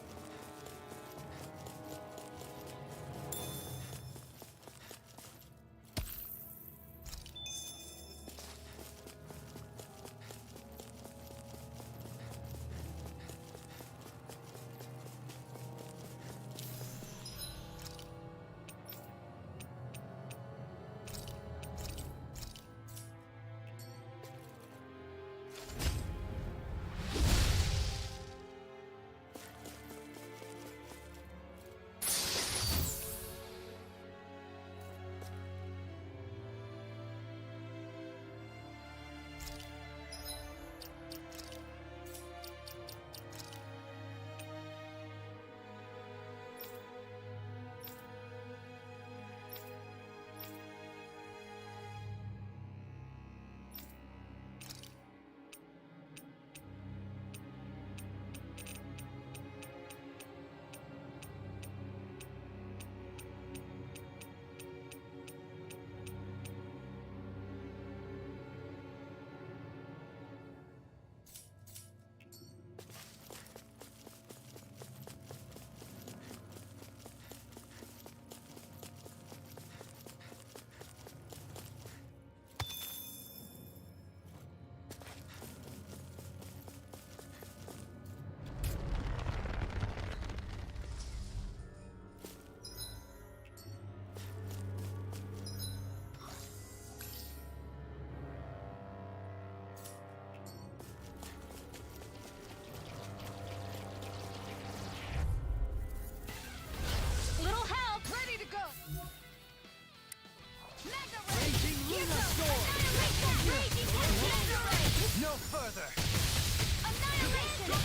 S2: Little help! Ready to go! Mega Ray!
S5: Raging Luna Storm!
S2: Raging Mega Ray!
S5: No further!
S2: Annihilation!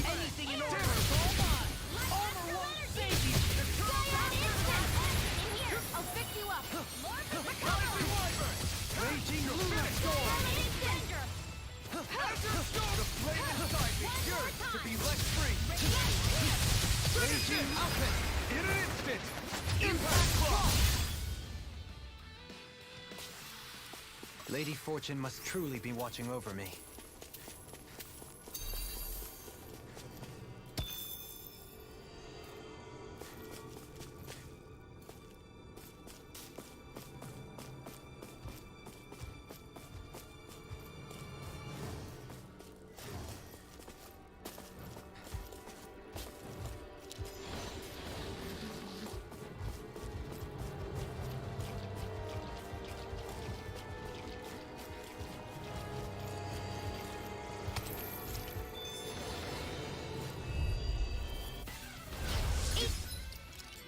S5: Anything in order is all mine! Armor won't save you!
S2: In here! I'll fix you up!
S5: Raging Luna Storm!
S2: Danger!
S5: The flame inside me yearns to be let free! Raging Alpin! In an instant! Impact Claw!
S9: Lady Fortune must truly be watching over me.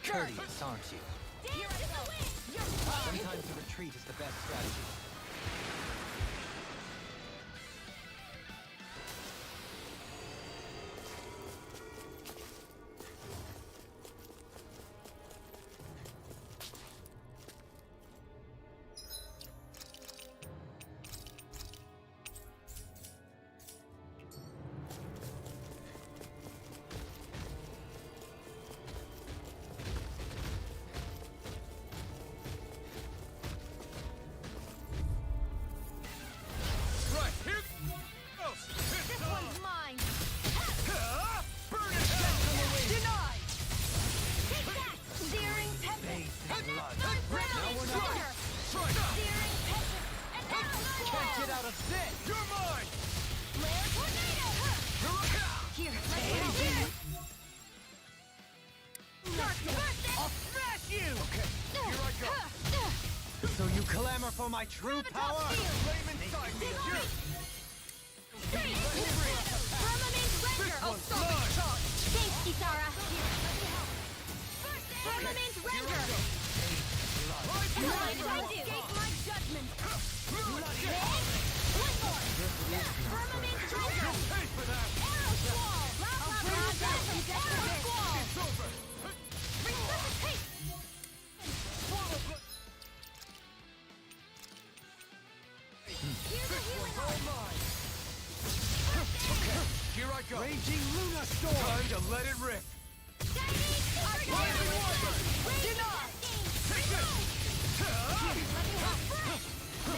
S9: Courteous, aren't you? Sometimes a retreat is the best strategy.
S5: So you clamor for my true power? Flame inside me!
S2: Firmament Render!
S5: I'll stop it!
S2: Thanks, Kisara! Firmament Render! Escape my judgment! One more! Firmament Render! Arrow Squall! Arrow Squall!
S5: It's over!
S2: Resuscitate! Here's a healing arm!
S1: I go.
S9: Raging Luna Storm!
S1: Time to let it rip.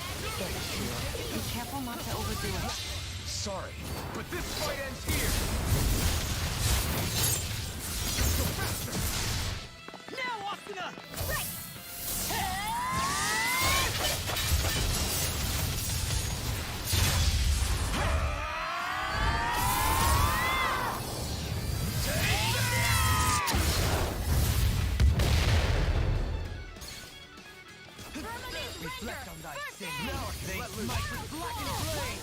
S4: Be careful not to overdo it.
S1: Sorry, but this fight ends here.
S5: Now, Asuna!
S9: Reflect on thy sin. Now they smite with blackened flame.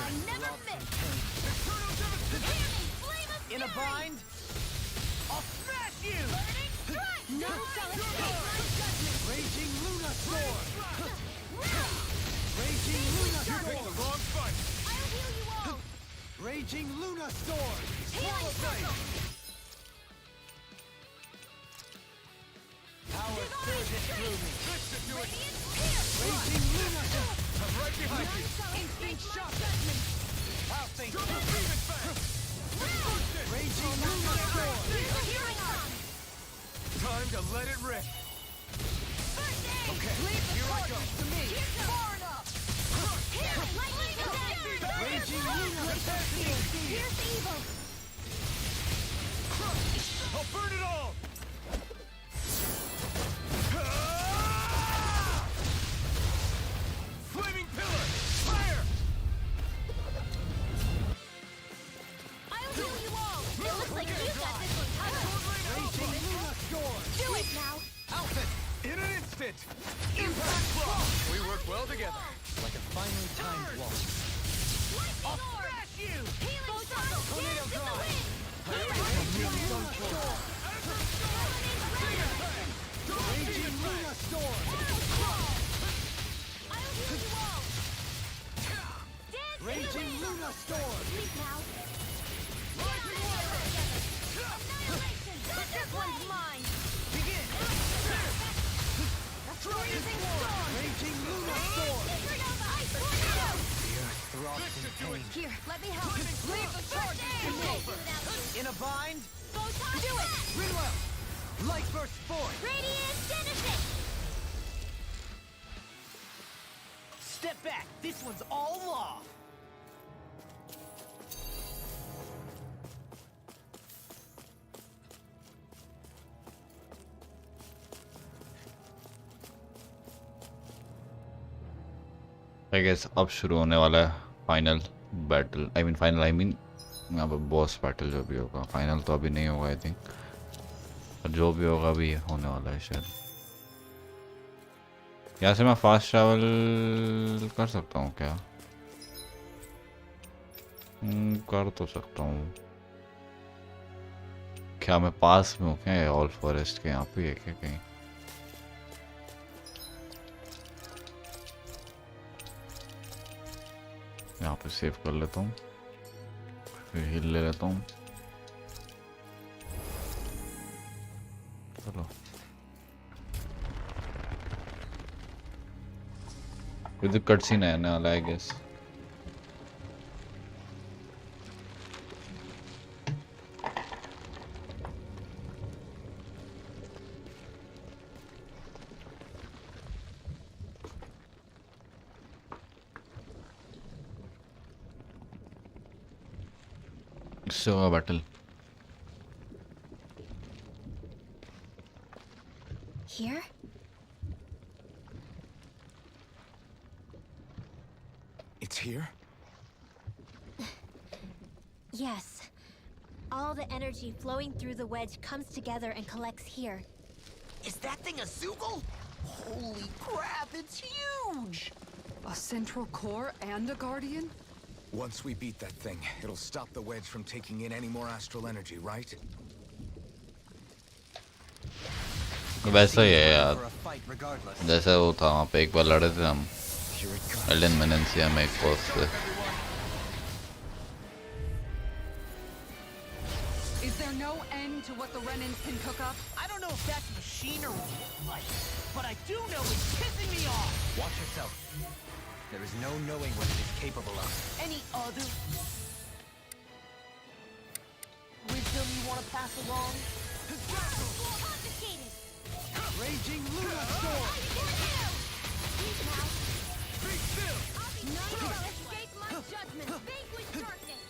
S2: I never miss.
S5: In a bind? I'll smash you!
S2: No shall escape my judgment.
S9: Raging Luna Storm! Raging Luna
S1: Picked the
S9: Storm!
S1: wrong fight.
S2: I'll heal you all.
S9: Raging Luna Storm!
S2: Healing circle.
S9: Power surges through me.
S1: This should do it.
S2: Radiant pierce.
S9: Raging Luna Storm!
S1: I'm right behind you.
S2: Instinct shot judgment.
S9: I'll face
S1: Double demon fang.
S9: Raging Luna Storm!
S2: Healing arm.
S1: Time to let it rip.
S2: First aid.
S1: Okay, here I go.
S2: To me. Far enough. Here, lightning attack.
S9: Raging Luna Storm!
S2: Here's the evil.
S1: I'll burn it all. Flaming pillar. Fire.
S2: I'll heal you all. It looks like you got this one covered.
S9: Raging Luna Storm!
S2: Do it now.
S1: Outfit. In an instant. Impact block. We work well together.
S9: Like a finely timed waltz.
S2: Lightning orb. Healing circle. Tornado drive.
S9: Raging Luna Storm!
S2: I'll heal you all. Dance
S9: Raging Luna Storm!
S2: Sleep now. Annihilation. This one's mine.
S5: Begin!
S2: Freezing storm.
S9: Raging Luna Storm!
S2: Supernova. Ice tornado.
S9: The earth throbs in pain.
S2: Here, let me help. Leave the charge to me.
S5: In a bind?
S2: Photon. Do it.
S5: Rinwell! Light burst forth!
S2: Radiant Genesis.
S5: Step back! This one's all law!
S3: I guess अब शुरू होने वाला है final battle I mean यहाँ पर boss battle जो भी होगा फाइनल तो अभी नहीं होगा आई थिंक पर जो भी होगा अभी होने वाला है शायद यहाँ से मैं फास्ट ट्रैवल कर सकता हूँ क्या कर तो सकता हूँ क्या मैं पास में हूँ क्या ऑल फॉरेस्ट के यहाँ पे है क्या कहीं यहाँ पे सेव कर लेता हूँ फिर हिल ले लेता हूँ चलो विद कट सीन है ना आई गेस इससे होगा battle
S2: Here?
S8: It's here?
S2: Yes. All the energy flowing through the wedge comes together and collects here.
S5: Is that thing a Zoogle? Holy crap, it's huge!
S4: A central core and a guardian?
S8: Once we beat that thing, it'll stop the wedge from taking in any more astral energy, right?
S3: वैसा ही है यार
S9: For a fight regardless.
S3: जैसे वो था वहाँ पे एक बार लड़े थे हम
S8: Here it comes.
S3: एलन मेनेंसिया में एक बॉस से
S4: Is there no end to what the Renans can cook up?
S5: I don't know if that's machinery like, but I do know it's pissing me off!
S9: Watch yourself. There is no knowing what it is capable of.
S5: Any other wisdom you want to pass along?
S2: Confiscated.
S5: Raging Luna Storm!
S2: None shall escape my judgment. Vanquish darkness.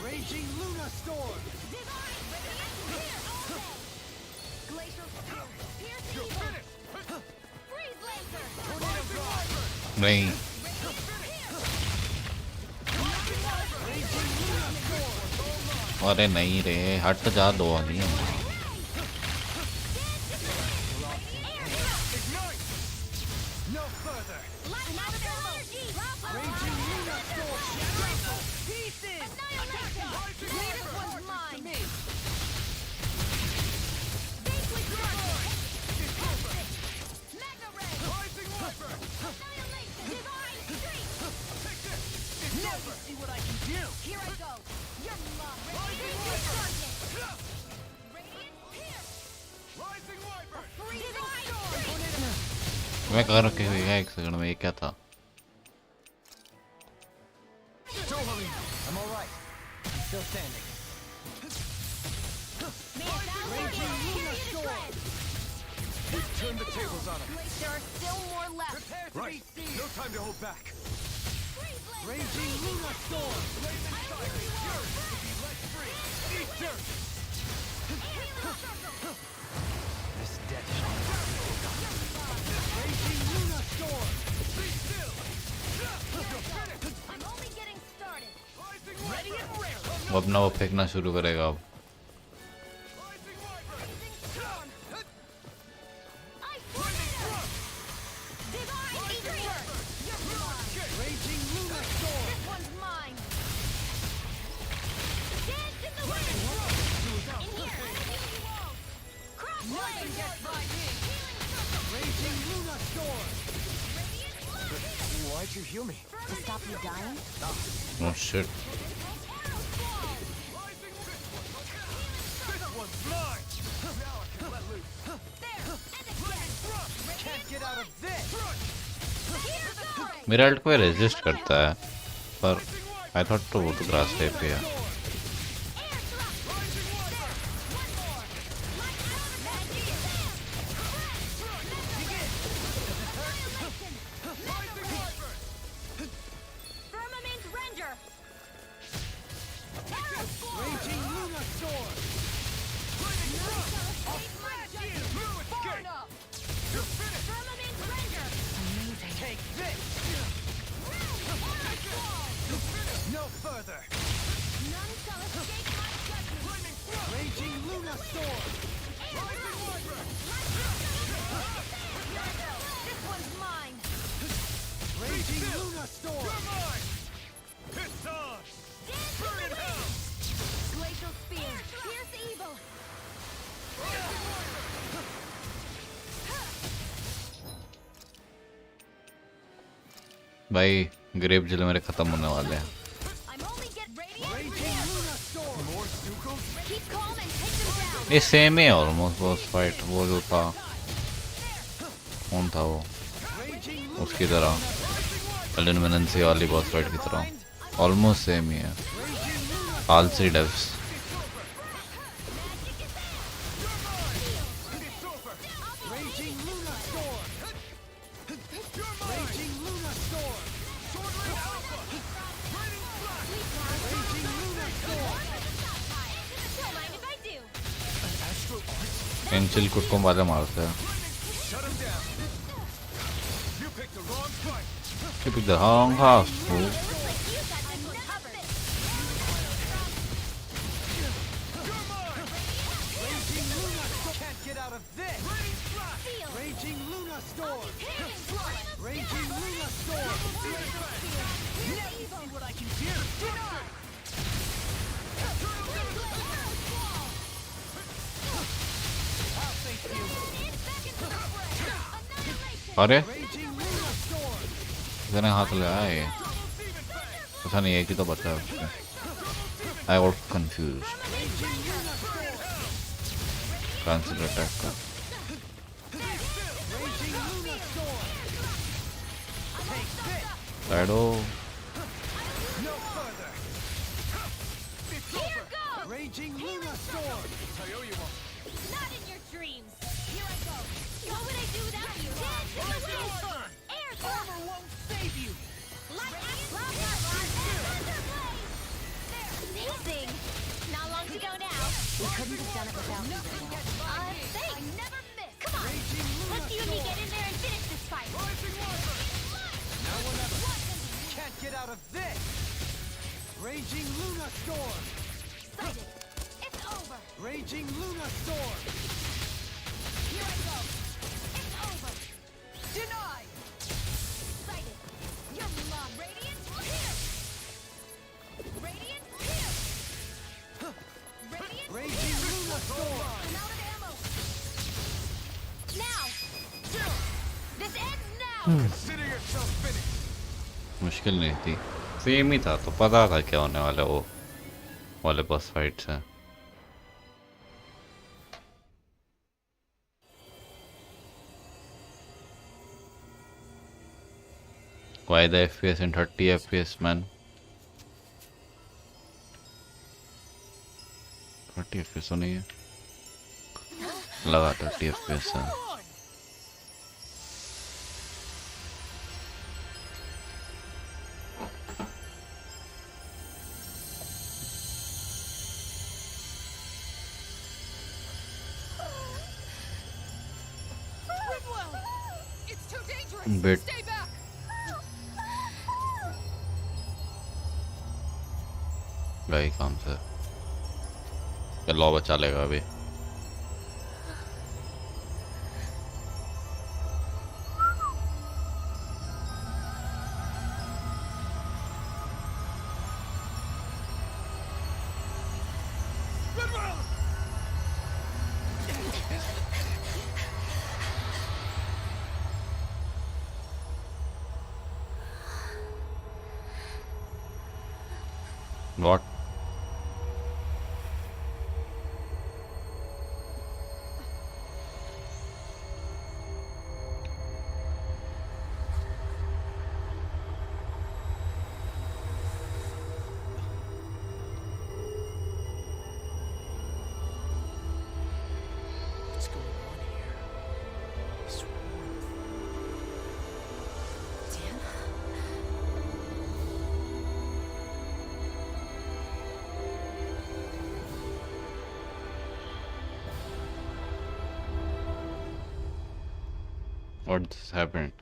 S5: Raging Luna Storm!
S2: Divine radiance here all day. Glacial spear. Pierce evil. Freeze laser.
S3: नहीं अरे नहीं रे हट जा दो वाली हैं
S5: No further!
S2: Another energy.
S5: Raging Luna Storm! Pieces!
S2: Annihilation.
S5: This one's mine!
S2: Vanquish darkness. Mega ray. Annihilation. Divine streak.
S5: Now you see what I can do!
S2: Here I go. You're mine. Vanquish darkness. Radiant pierce. Freeze divine.
S3: मैं कर के हुई है एक second में ये क्या था
S9: I'm all right. I'm still standing.
S2: Raging Luna Storm.
S8: Turn the tables on him.
S2: There are still more left.
S8: Right. No time to hold back.
S2: Freeze laser.
S5: Raging Luna Storm!
S8: Eat dirt.
S9: This debt shall not be forgotten.
S5: Raging Luna Storm!
S2: I'm only getting started.
S5: Ready and rare!
S3: वो अपना वो फेंकना शुरू करेगा अब
S2: Divine Ether.
S5: Raging Luna Storm!
S2: This one's mine. Dance in the wind. In here. Healing walls. Cross
S5: Nothing gets by me!
S2: Healing circle.
S5: Raging Luna Storm!
S2: Radiant flow here.
S8: Why'd you heal me?
S7: To stop you dying?
S3: oh shit
S2: Arrow squall.
S8: This one's mine. Now I can let loose.
S2: There. And again.
S5: Can't get out of this!
S2: Here goes.
S3: मेरा alt को resist करता है पर I thought तो वो तो grass type पे है
S2: Air thrust. There. One more. Light out of that deal. Annihilation. Firmament render. Arrow squall.
S5: Raging Luna Storm!
S2: None shall escape my judgment. Far enough. Firmament render.
S5: Take this!
S2: Arrow squall.
S5: No further!
S2: None shall escape my judgment.
S5: Raging Luna Storm!
S2: This one's mine.
S5: Raging Luna Storm!
S8: It's on.
S2: Dance in the wind. Glacial spear. Pierce evil.
S3: भाई grep जिले मेरे खत्म होने वाले हैं
S2: I'm only get radiant.
S5: Raging Luna Storm!
S8: More Stucos?
S2: Keep calm and take them down.
S3: ये same है almost boss fight वो जो था कौन था वो
S5: Raging Luna
S3: उसकी तरह एलिमिनेंसी वाली बॉस फाइट की तरह ऑलमोस्ट सेम ही है आलसी डेव्स
S5: Raging Luna Storm! Raging Luna Storm! Raging Luna Storm!
S2: Don't mind if I do.
S3: Cancel कुट को बाजा मारते हैं
S8: Shut him down. You picked the wrong fight.
S3: कि pick the wrong house
S2: Looks like you got this one covered.
S5: Raging Luna Storm! Can't get out of this!
S2: Seal.
S5: Raging Luna Storm!
S2: Cannon thrust.
S5: Raging Luna Storm!
S2: Pierce evil.
S5: What I can do! I'll face you!
S2: Back into the fray. Annihilation.
S3: अरे
S5: Raging Luna Storm!
S3: इतने हाथ ले आए पता नहीं एक ही तो बचा है उसमें I got confuse cancel attack का
S5: Raging Luna Storm!
S3: Shadow.
S1: No further. It's
S2: Here
S1: over.
S2: goes!
S1: Raging Luna Storm.
S2: Not in your dreams! Here I go! What would I do without you? Dance in the wind! Air
S1: Armor won't save you.
S2: Lightning! Thunder Blaze! Amazing! Not long to go now. We couldn't have done it without you. Thanks! I never miss! Come on! Let's you and me get in there and finish this fight!
S1: Now or never. Can't get out of this. Raging Luna Storm.
S2: Sighted! It's over!
S1: Raging Luna Storm.
S2: Here I go! It's over!
S1: Denied.
S2: Sighted! Your mom! Radiant here! Radiant here! Radiant
S1: Raging Luna Storm.
S2: I'm out of ammo! Now! This ends now!
S1: Consider yourself finished.
S3: मुश्किल नहीं थी, same ही था तो पता था क्या होने वाला वो वाले बॉस फाइट से. Why the FPS in 30 FPS, man? 30 FPS नहीं है, लगा 30 FPS है.
S4: It's too dangerous.
S3: Bit.
S4: Stay back.
S3: गई काम से, क्या लॉ बचा लेगा अभी. What?
S5: What's going on here? This warmth.
S3: What just happened?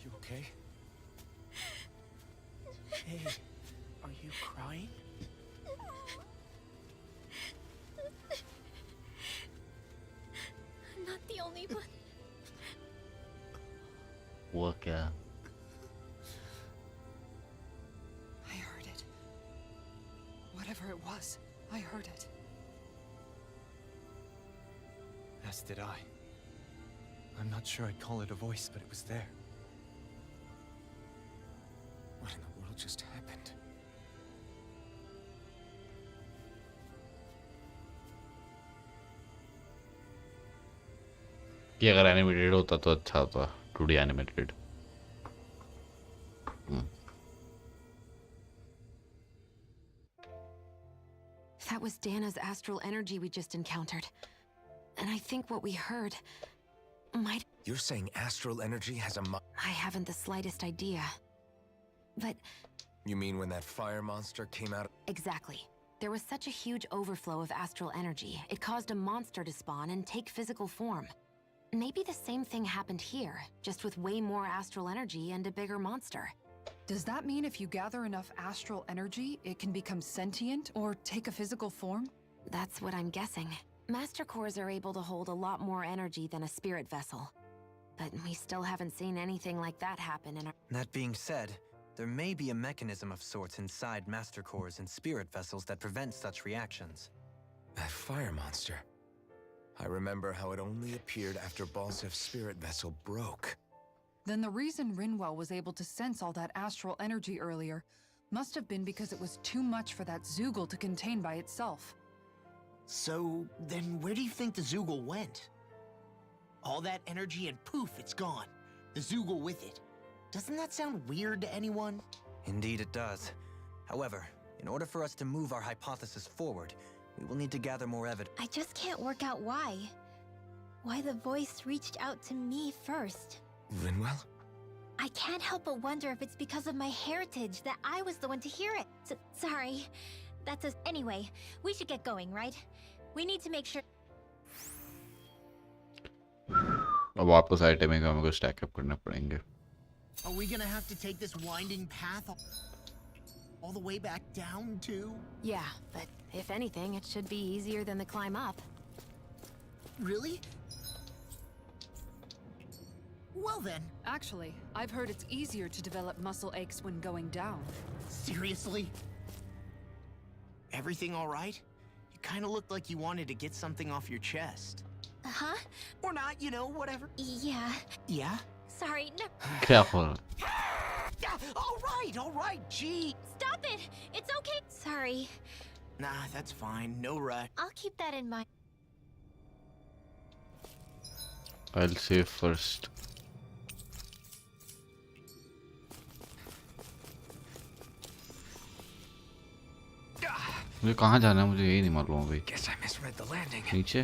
S5: You okay? Hey, are you crying?
S2: I'm not the only one.
S3: हुआ क्या?
S4: I heard it. Whatever it was, I heard it.
S8: As did I. I'm not sure I'd call it a voice, but it was there. What in the world just happened?
S3: कि अगर animated होता तो अच्छा होता, 2D animated.
S7: That was Dana's astral energy we just encountered. And I think what we heard might...
S8: You're saying astral energy has a
S7: I haven't the slightest idea. But
S8: You mean when that fire monster came out?
S7: exactly. There was such a huge overflow of astral energy, it caused a monster to spawn and take physical form. Maybe the same thing happened here, just with way more astral energy and a bigger monster.
S4: Does that mean if you gather enough astral energy, it can become sentient or take a physical form?
S7: That's what I'm guessing. Master cores are able to hold a lot more energy than a spirit vessel. But we still haven't seen anything like that happen in our...
S9: That being said, there may be a mechanism of sorts inside Master Cores and spirit vessels that prevent such reactions.
S8: That fire monster. I remember how it only appeared after Balsef's spirit vessel broke.
S4: Then the reason Rinwell was able to sense all that astral energy earlier must have been because it was too much for that Zoogle to contain by itself.
S5: So, then where do you think the Zoogle went? All that energy and poof, it's gone. The Zoogle with it. Doesn't that sound weird to anyone?
S9: Indeed it does. However, in order for us to move our hypothesis forward, we will need to gather more evidence.
S2: I just can't work out why. Why the voice reached out to me first.
S8: Rinwell?
S2: I can't help but wonder if it's because of my heritage that I was the one to hear it. Sorry. That's us. Anyway, we should get going, right? We need to make sure.
S3: अब वापस item में हमें को stack up करना पड़ेंगे.
S5: Are we gonna have to take this winding path all the way back down, too?
S7: Yeah, but if anything, it should be easier than the climb up.
S5: Really? Well then.
S4: Actually, I've heard it's easier to develop muscle aches when going down.
S5: Seriously? Everything all right? You kind of looked like you wanted to get something off your chest.
S2: Huh?
S5: Or not, you know, whatever.
S2: Yeah.
S5: Yeah?
S2: Sorry, no.
S3: क्या हो रहा?
S5: All right, gee.
S2: Stop it! It's okay. Sorry.
S5: Nah, that's fine. No rush.
S2: I'll keep that in mind.
S3: I'll save first. मुझे कहाँ जाना है मुझे यही नहीं मालूम अभी.
S8: Guess I misread the landing.
S3: नीचे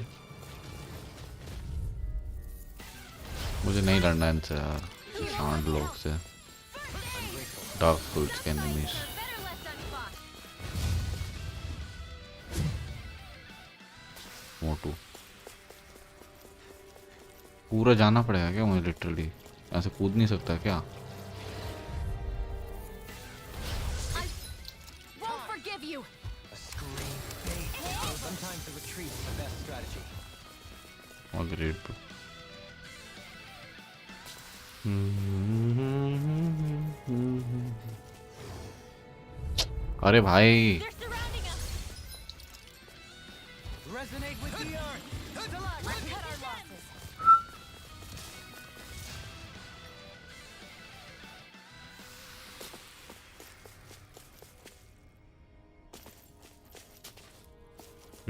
S3: मुझे नहीं लड़ना है इनसे यार. शांत लोग से. Dark Souls के enemies. मोटू. पूरा जाना पड़ेगा क्या मुझे लिटरली? ऐसे कूद नहीं सकता क्या?
S9: Sometimes the retreat is the best strategy.
S3: Agreed. अरे भाई.
S9: Resonate with the earth.
S2: Let's cut our losses.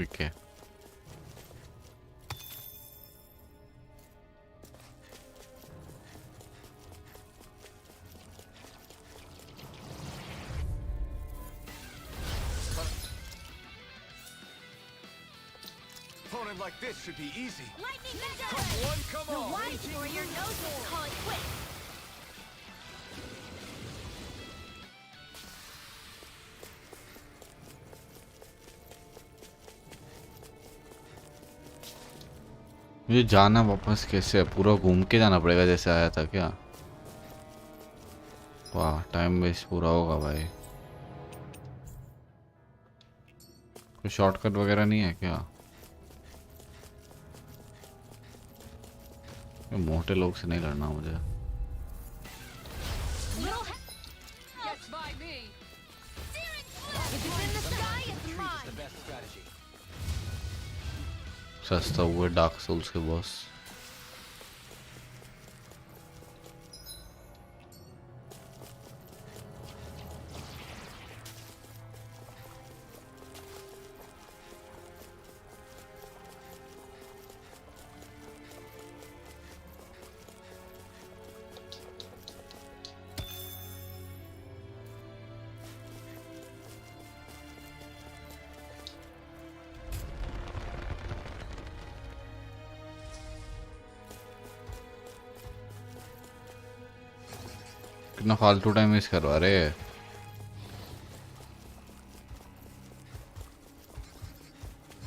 S3: Okay.
S1: Opponent like this should be easy.
S2: Lightning
S1: Come one, come
S2: You're
S1: on.
S2: wise, warrior knows when to call it quits.
S3: मुझे जाना वापस कैसे है? पूरा घूम के जाना पड़ेगा जैसे आया था क्या? वाह, टाइम वेस्ट पूरा होगा भाई. कोई शॉर्टकट वगैरह नहीं है क्या? मोटे लोग से नहीं लड़ना मुझे. सस्ता हुआ डार्क सोल्स के बॉस. कितना फालतू टाइम वेस्ट करवा रहे हैं.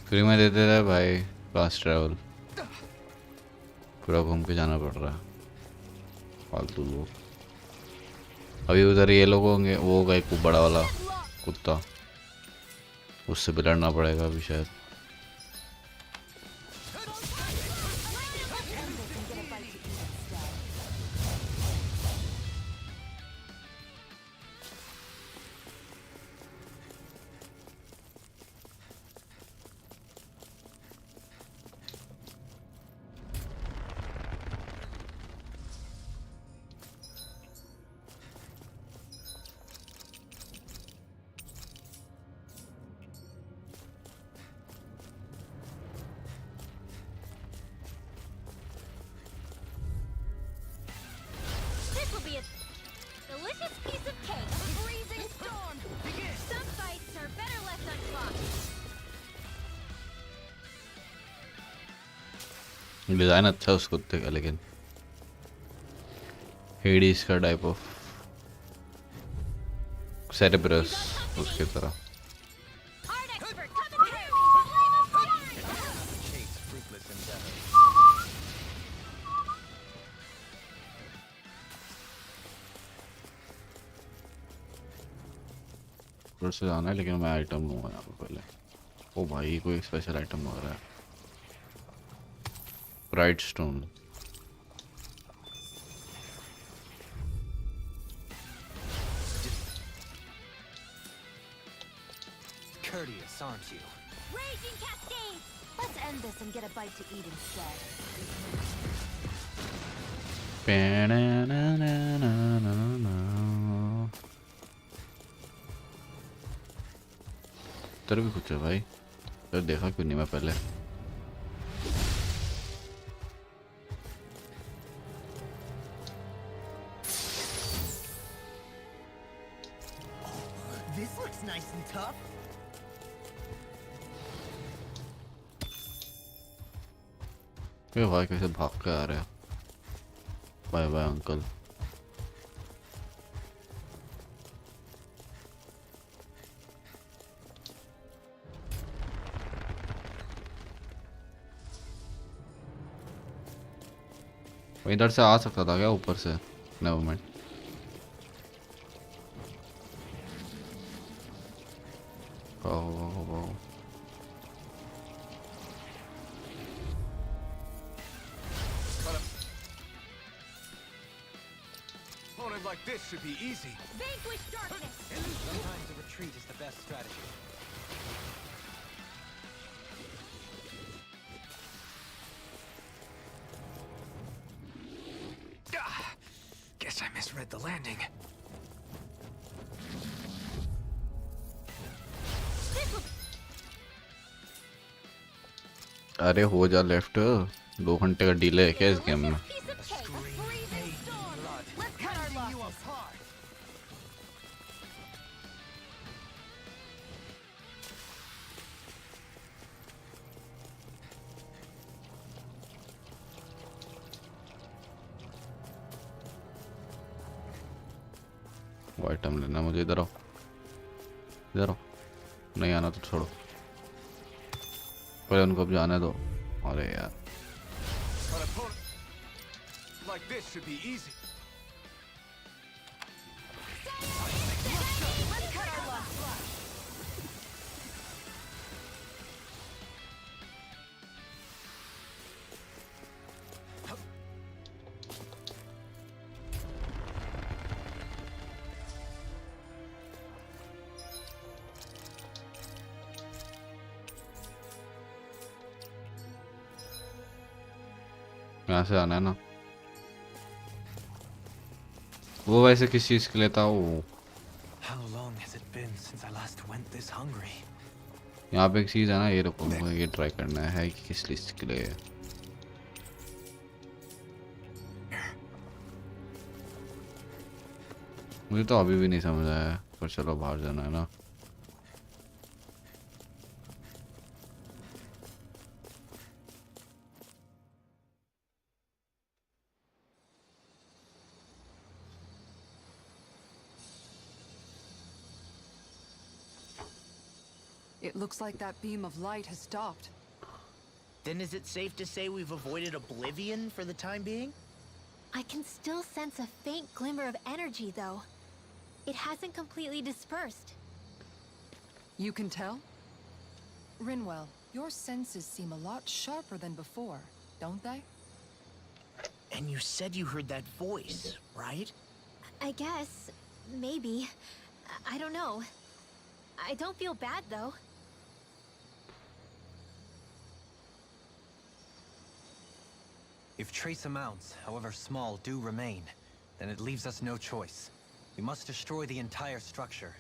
S3: फ्री में दे दे रहा है भाई. फास्ट ट्रैवल पूरा घूम के जाना पड़ रहा है. फालतू लोग. अभी उधर ये लोग होंगे. वो होगा एक बड़ा वाला कुत्ता. उससे भी लड़ना पड़ेगा अभी शायद.
S2: delicious piece of cake. A freezing storm. Some fights are better left unfought.
S3: Design अच्छा है उस कुत्ते का, लेकिन हेडीज का टाइप ऑफ सेरेब्रस उसकी तरह.
S2: Art expert, come and hear me. Flame of fury.
S9: Chase fruitless endeavor.
S3: फिर से जाना है, लेकिन मैं आइटम लूँगा यहाँ पे पहले. ओ भाई कोई स्पेशल आइटम लग रहा है. Bright stone.
S9: Courteous, aren't you?
S2: Raging cascades. Let's end this and get a bite to eat instead.
S3: तेरे भी कुछ है भाई, यार देखा क्यों नहीं मैं पहले.
S5: This looks nice and tough.
S3: ये भाई कैसे भाग के आ रहे हैं. Bye bye uncle. इधर से आ सकता था क्या ऊपर से? Never mind.
S1: Opponent like this should be easy.
S2: Vanquish darkness.
S9: Sometimes a retreat is the best strategy.
S8: Guess I misread the landing.
S3: अरे हो जा लेफ्ट. 2 घंटे का डिले है क्या इस गेम में?
S2: Piece of cake. A freezing storm. Let's cut our losses.
S3: वो आइटम लेना मुझे. इधर आओ, इधर आओ. नहीं आना तो छोड़ो, पहले उनको अब जाने दो. अरे यार
S1: An opponent like this should be easy.
S2: Let's cut our losses.
S3: यहाँ से आना है ना. वो वैसे किस चीज़ के लिए था वो?
S9: How long has it been since I last went this hungry?
S3: यहाँ पे एक चीज़ है ना, ये रुको मुझे ये ट्राई करना है कि किस लिस्ट के लिए है. मुझे तो अभी भी नहीं समझ आया, पर चलो बाहर जाना है ना.
S4: It looks like that beam of light has stopped.
S5: Then is it safe to say we've avoided oblivion for the time being?
S2: I can still sense a faint glimmer of energy, though. It hasn't completely dispersed.
S4: You can tell? Rinwell, your senses seem a lot sharper than before, don't they?
S5: And you said you heard that voice, right?
S2: I guess. Maybe. I don't know. I don't feel bad, though.
S9: If trace amounts, however small, do remain, then it leaves us no choice. We must destroy the entire structure.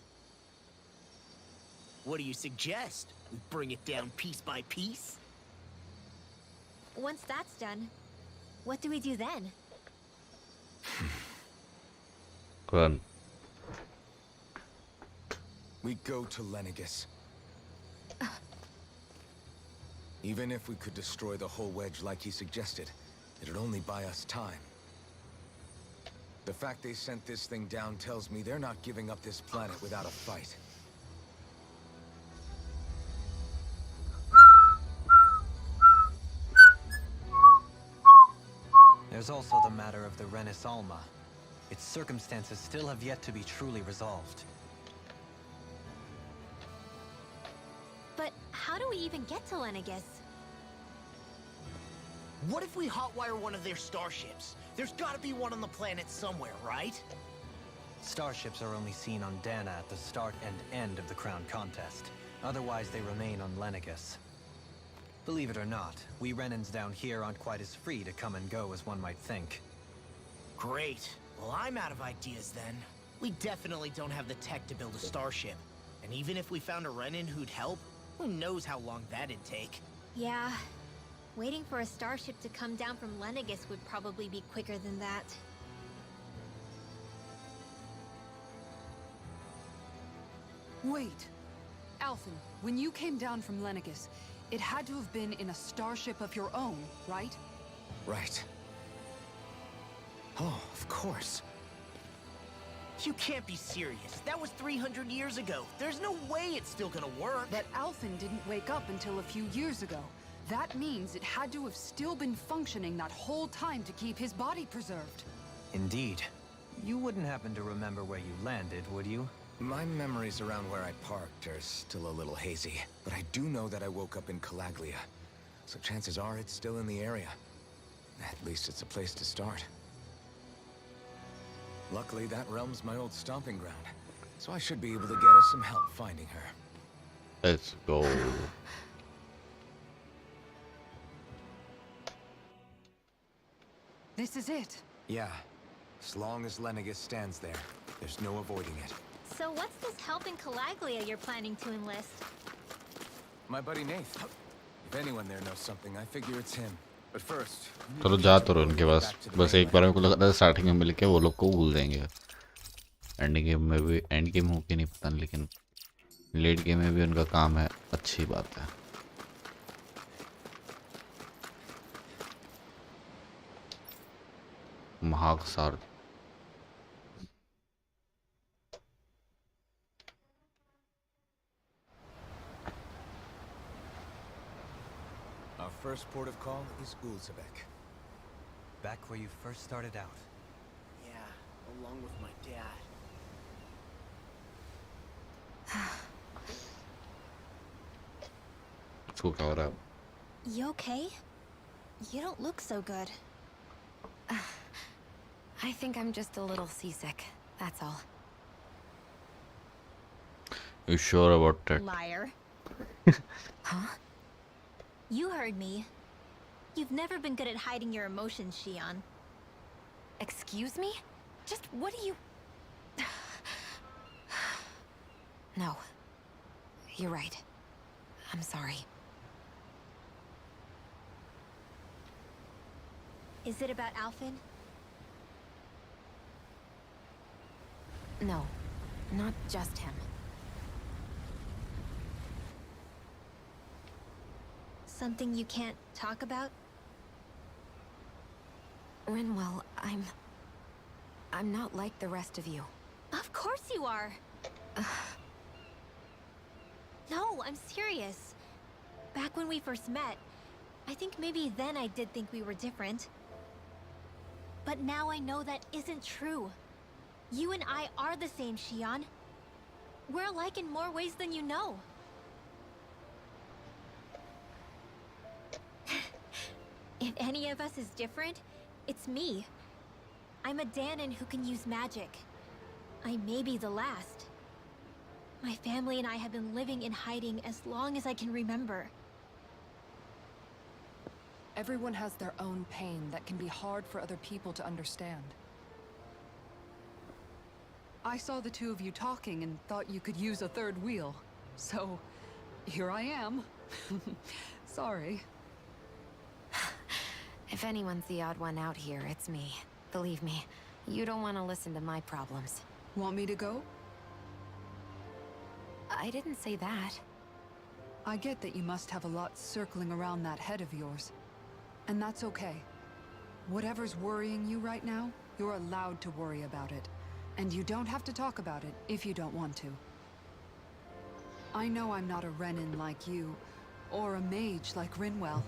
S5: What do you suggest? We bring it down piece by piece?
S2: Once that's done, what do we do then?
S3: Run.
S8: We go to Lenegus. Even if we could destroy the whole wedge like he suggested, it'd only buy us time. The fact they sent this thing down tells me they're not giving up this planet without a fight.
S9: There's also the matter of the Renis Alma. Its circumstances still have yet to be truly resolved.
S2: But how do we even get to Lenegus?
S5: What if we hotwire one of their starships? There's gotta be one on the planet somewhere, right?
S9: Starships are only seen on Dana at the start and end of the Crown Contest. Otherwise, they remain on Lenegus. Believe it or not, we Renans down here aren't quite as free to come and go as one might think.
S5: Great. Well, I'm out of ideas then. We definitely don't have the tech to build a starship. And even if we found a Renin who'd help, who knows how long that'd take.
S2: Yeah. Waiting for a starship to come down from Lenegus would probably be quicker than that.
S4: Wait. Alphen, when you came down from Lenegus, it had to have been in a starship of your own, right?
S8: Right. Oh, of course.
S5: You can't be serious. That was 300 years ago. There's no way it's still gonna work.
S4: But Alphen didn't wake up until a few years ago. That means it had to have still been functioning that whole time to keep his body preserved.
S9: Indeed. You wouldn't happen to remember where you landed, would you?
S8: My memories around where I parked are still a little hazy, but I do know that I woke up in Calaglia. So chances are it's still in the area. At least it's a place to start. Luckily, that realm's my old stomping ground, so I should be able to get us some help finding her.
S3: Let's go.
S4: This is it.
S8: Yeah. As long as Lenegus stands there, there's no avoiding it.
S2: So what's this help in Calaglia you're planning to enlist?
S8: My buddy Nath. If anyone there knows something, I figure it's him. But first,
S3: चलो जा तो रहो उनके पास बस एक बार मेरे को लगा था स्टार्टिंग में मिलके वो लोग को भूल देंगे एंड गेम में भी एंड गेम हो के नहीं पता लेकिन लेट गेम में भी उनका काम है अच्छी बात है महाकसार
S8: our first port of call is Ulzebek.
S9: Back where you first started out.
S5: Yeah, along with my dad.
S3: इसको क्या हो रहा है
S2: You okay? You don't look so good.
S7: I think I'm just a little seasick, that's all.
S3: You sure about that?
S2: Liar.
S7: Huh?
S2: You heard me. You've never been good at hiding your emotions, Shion.
S7: Excuse me? Just what do you... No. You're right. I'm sorry.
S2: Is it about Alphen?
S7: No. Not just him.
S2: Something you can't talk about?
S7: Rinwell, I'm not like the rest of you.
S2: Of course you are! No, I'm serious. Back when we first met, I think maybe then I did think we were different. But now I know that isn't true. You and I are the same, Shion. We're alike in more ways than you know. If any of us is different, it's me. I'm a Danon who can use magic. I may be the last. My family and I have been living in hiding as long as I can remember.
S4: Everyone has their own pain that can be hard for other people to understand. I saw the two of you talking and thought you could use a third wheel. So, here I am. Sorry.
S7: If anyone's the odd one out here, it's me. Believe me, You don't want to listen to my problems.
S4: Want me to go?
S7: I didn't say that.
S4: I get that you must have a lot circling around that head of yours. And that's okay. Whatever's worrying you right now, you're allowed to worry about it. And you don't have to talk about it if you don't want to. I know I'm not a Renin like you, or a mage like Rinwell.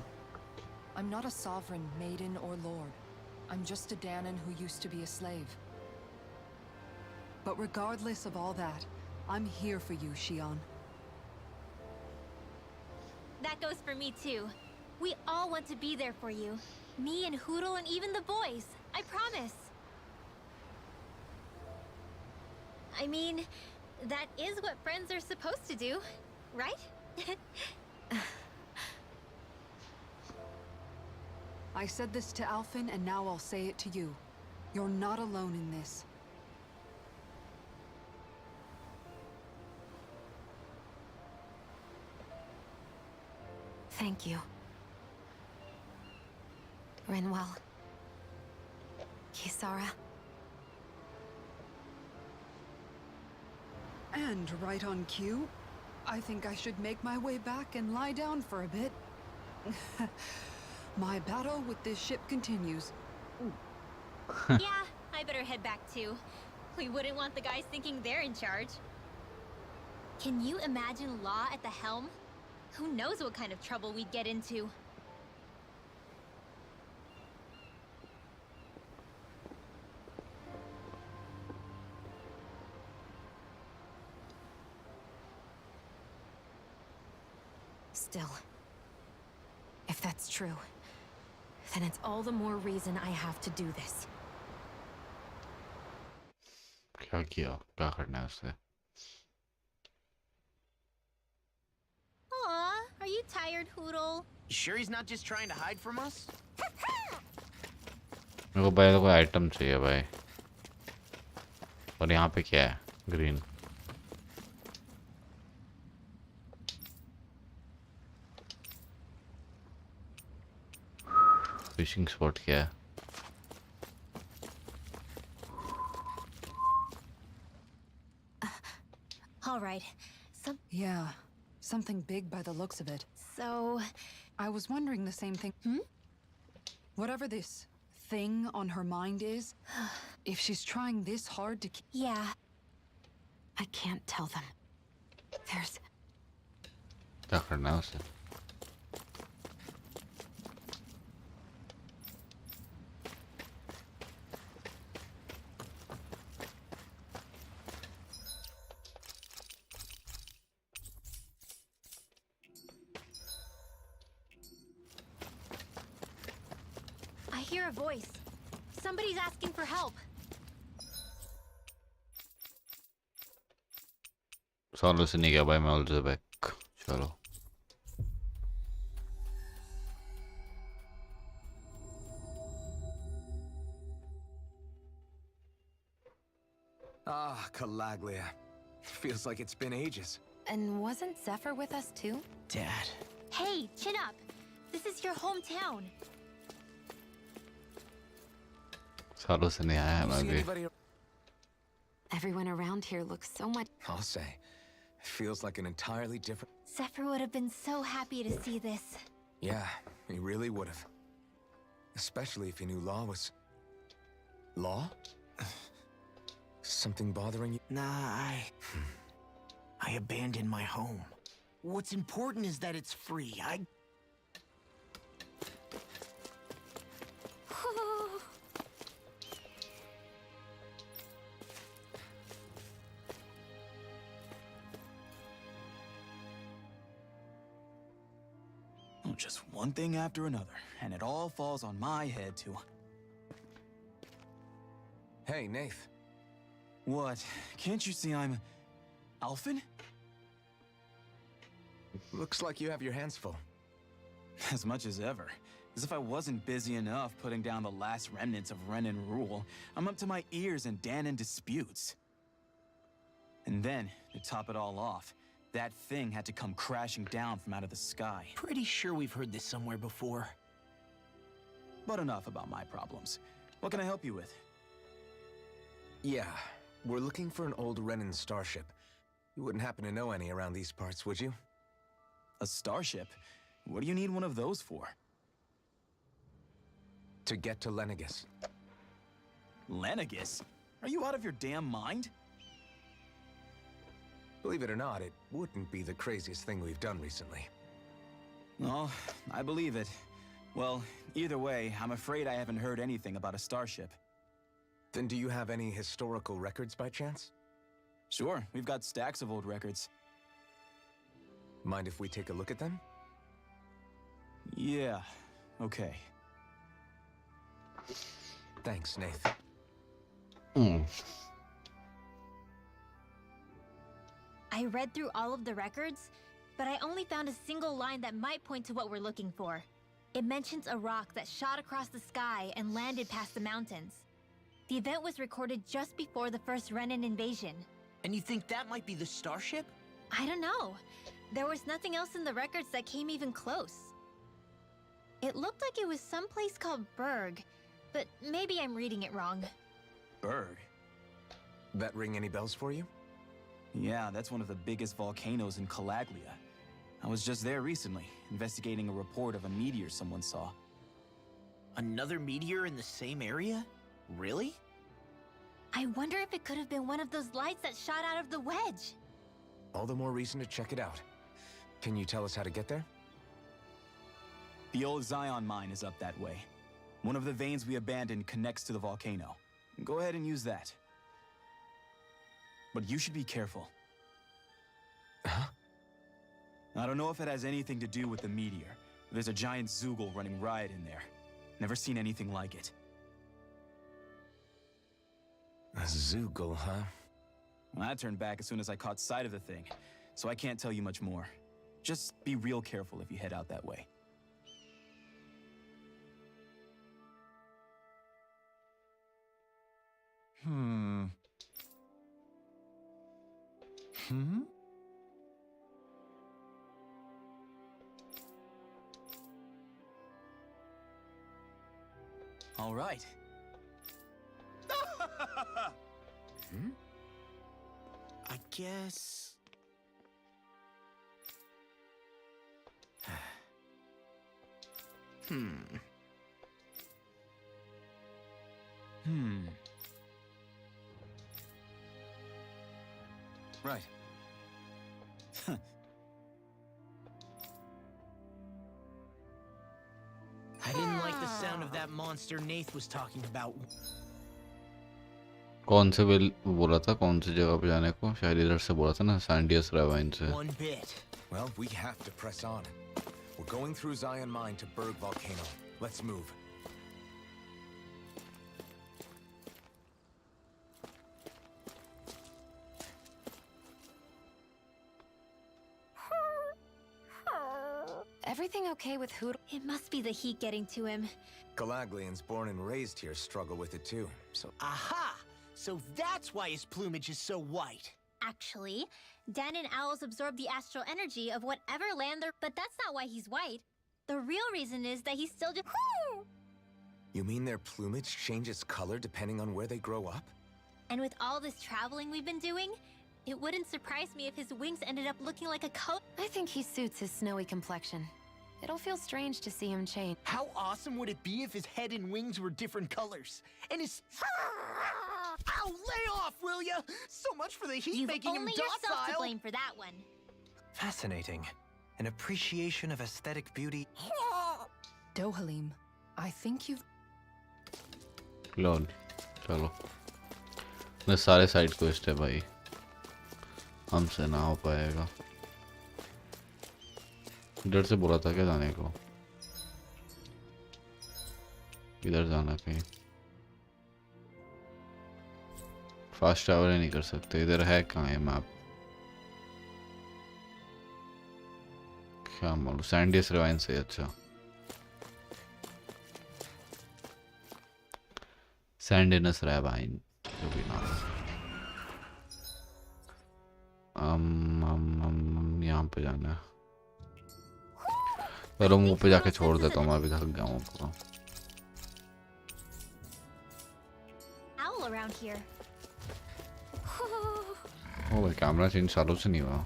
S10: I'm not a sovereign, maiden, or lord. I'm just a Dahnan who used to be a slave.
S4: But regardless of all that, I'm here for you, Shionne.
S2: That goes for me too. We all want to be there for you. Me and Hootle and even the boys. I promise. I mean, that is what friends are supposed to do, right?
S4: I said this to Alphen, and now I'll say it to you. You're not alone in this.
S7: Thank you. Rinwell. Kisara.
S4: And right on cue, I think I should make my way back and lie down for a bit. My battle with this ship continues.
S2: Yeah, I better head back too. We wouldn't want the guys thinking they're in charge. Can you imagine Law at the helm? Who knows what kind of trouble we'd get into?
S7: Still, if that's true, then it's all the more reason I have to do this.
S3: क्या किया? क्या करना है उससे?
S2: Aw, are you tired, Hootle?
S5: You sure he's not just trying to hide from us?
S3: मेरे को भाई कोई आइटम चाहिए भाई. और यहाँ पे क्या है? ग्रीन. फिशिंग स्पॉट क्या है?
S2: All right.
S4: Yeah, something big by the looks of it.
S2: So,
S4: I was wondering the same thing. Whatever this thing on her mind is, if she's trying this hard to keep...
S2: yeah.
S7: I can't tell them. There's...
S3: क्या करना है उसे?
S2: I hear a voice. Somebody's asking for help.
S3: Solve से नहीं गया भाई मैं all back. चलो.
S8: Ah, Calaglia. Feels like it's been ages.
S7: And wasn't Zephyr with us too?
S5: Dad.
S2: Hey, chin up. This is your hometown.
S3: सालों से नहीं आया है मैं
S8: See
S3: भी.
S8: anybody?
S7: Everyone around here looks so much...
S8: I'll say. It feels like an entirely different...
S2: Zephyr would have been so happy to see this.
S8: Yeah, he really would have. Especially if he knew Law was... Law? Something bothering you?
S5: Nah, I abandoned my home. What's important is that it's free.
S11: Just one thing after another, and it all falls on my head to...
S8: Hey, Nath.
S11: What? Can't you see I'm... Alphen?
S8: Looks like you have your hands full.
S11: As much as ever. As if I wasn't busy enough putting down the last remnants of Renin rule. I'm up to my ears in Dahnan disputes. And then, to top it all off, that thing had to come crashing down from out of the sky.
S5: Pretty sure we've heard this somewhere before.
S11: But enough about my problems. What can I help you with?
S8: Yeah, we're looking for an old Renan starship. You wouldn't happen to know any around these parts, would you?
S11: A starship? What do you need one of those for?
S8: To get to Lenegis.
S11: Lenegis? Are you out of your damn mind?
S8: Believe it or not, it wouldn't be the craziest thing we've done recently.
S11: Well, I believe it. Well, either way, I'm afraid I haven't heard anything about a starship.
S8: Then do you have any historical records by chance?
S11: Sure, we've got stacks of old records.
S8: Mind if we take a look at them?
S11: Yeah, okay.
S8: Thanks, Nath.
S2: I read through all of the records, but I only found a single line that might point to what we're looking for. It mentions a rock that shot across the sky and landed past the mountains. The event was recorded just before the first Renan invasion.
S5: And you think that might be the starship?
S2: I don't know. There was nothing else in the records that came even close. It looked like it was someplace called Berg, but maybe I'm reading it wrong.
S11: Berg?
S8: That ring any bells for you?
S11: Yeah, that's one of the biggest volcanoes in Calaglia. I was just there recently, investigating a report of a meteor someone saw.
S5: Another meteor in the same area? Really?
S2: I wonder if it could have been one of those lights that shot out of the wedge.
S8: All the more reason to check it out. Can you tell us how to get there?
S11: The old Zion mine is up that way. One of the veins we abandoned connects to the volcano. Go ahead and use that. But you should be careful.
S8: Huh?
S11: I don't know if it has anything to do with the meteor. There's a giant Zoogle running riot in there. Never seen anything like it.
S8: A Zoogle, huh?
S11: Well, I turned back as soon as I caught sight of the thing, so I can't tell you much more. Just be real careful if you head out that way. All right.
S5: I guess...
S11: Right.
S5: I didn't like the sound of that monster Nath was talking about.
S3: कौन से bill बोला था कौन सी जगह पे जाने को शायद इधर से बोला था ना सैंडियस रावाइन से
S5: One bit.
S8: Well, we have to press on. We're going through Zion Mine to Berg Volcano. Let's move.
S7: Everything okay with Hoodle?
S2: It must be the heat getting to him.
S8: Galaglians born and raised here struggle with it too, so...
S5: Aha! So that's why his plumage is so white.
S2: Actually, Dan and owls absorb the astral energy of whatever land they're... But that's not why he's white. The real reason is that he's still just...
S8: You mean their plumage changes color depending on where they grow up?
S2: And with all this traveling we've been doing, it wouldn't surprise me if his wings ended up looking like a coat.
S7: I think he suits his snowy complexion. It'll feel strange to see him change.
S5: How awesome would it be if his head and wings were different colors? And his... Ow, lay off, will ya? So much for the heat
S2: You've
S5: making him
S2: only
S5: docile.
S2: yourself to blame for that one.
S9: Fascinating. An appreciation of aesthetic beauty.
S10: Dohalim, I think you've...
S3: lol चलो मैं सारे side quest है भाई हमसे ना हो पाएगा इधर से बोला था क्या जाने को इधर जाना कहीं फास्ट ट्रैवल नहीं कर सकते इधर है कहाँ है मैप क्या मालूम सैंडियस रिवाइन से अच्छा सैंडिनस रिवाइन जो भी नाम यहाँ पे जाना है चलो मुंह पे जाके छोड़ देता हूँ मैं अभी थक गया हूँ पूरा
S2: Owl around here.
S3: ओ भाई कैमरा चेंज सालों से नहीं हुआ।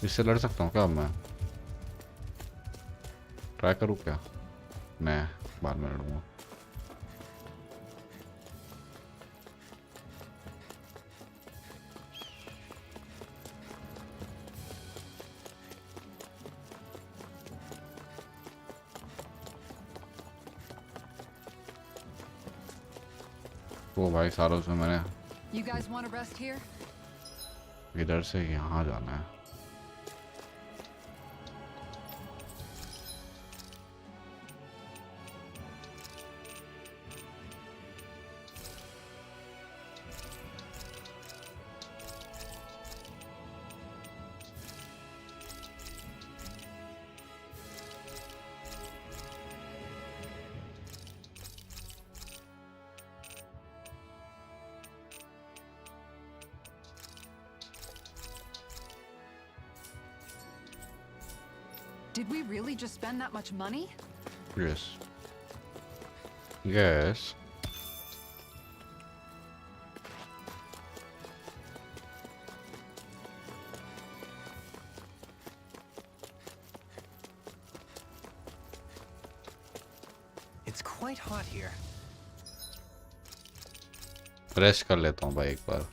S3: इससे लड़ सकता हूँ क्या अब मैं? ट्राई करूँ क्या? मैं बाद में लड़ूंगा। ओ भाई सालों से मैंने
S4: You guys want to rest here?
S3: इधर से यहाँ जाना है।
S4: Did we really just spend that much money?
S3: Yes. Yes.
S9: It's quite hot here.
S3: Rest कर लेता हूँ भाई एक बार।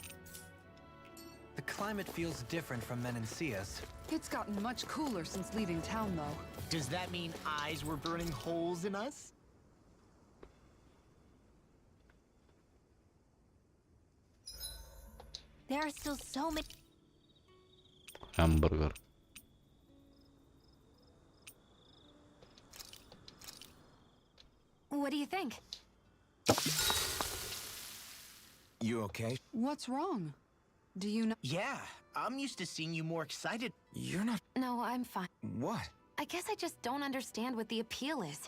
S9: The climate feels different from Menencias.
S4: It's gotten much cooler since leaving town, though.
S5: Does that mean eyes were burning holes in us?
S2: There are still so many.
S3: Hamburger.
S7: What do you think?
S8: You okay?
S4: What's wrong? Do you know?
S5: Yeah, I'm used to seeing you more excited.
S8: You're not...
S7: No, I'm fine.
S8: What?
S7: I guess I just don't understand what the appeal is.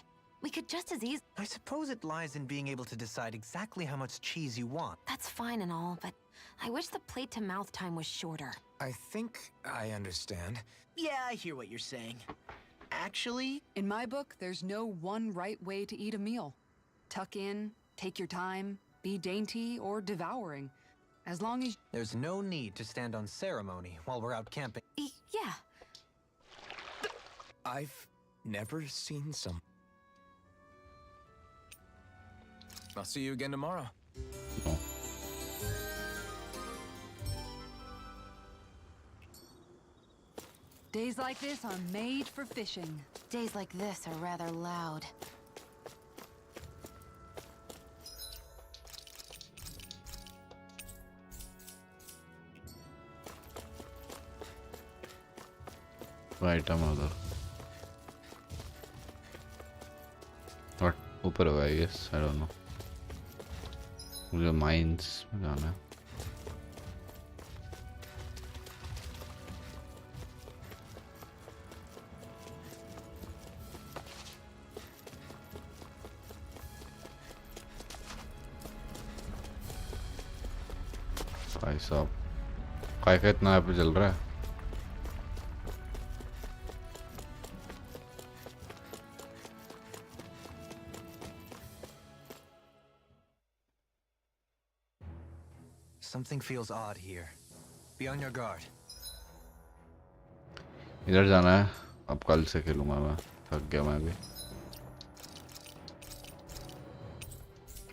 S7: We could just as easily...
S9: I suppose it lies in being able to decide exactly how much cheese you want.
S7: That's fine and all, but I wish the plate-to-mouth time was shorter.
S8: I think I understand.
S5: Yeah, I hear what you're saying. Actually...
S4: In my book, there's no one right way to eat a meal. Tuck in, take your time, be dainty or devouring. As long as...
S9: There's no need to stand on ceremony while we're out camping.
S7: Yeah.
S8: I've never seen some... I'll see you again tomorrow.
S3: No.
S4: Days like this are made for fishing.
S7: Days like this are rather loud.
S3: Item है उधर और ऊपर होगा I guess I don't know मुझे mines में जाना है भाई साहब काय का इतना यहाँ पे चल रहा है
S9: Something feels odd here. Be on your guard.
S3: इधर जाना है अब कल से खेलूंगा मैं थक गया मैं भी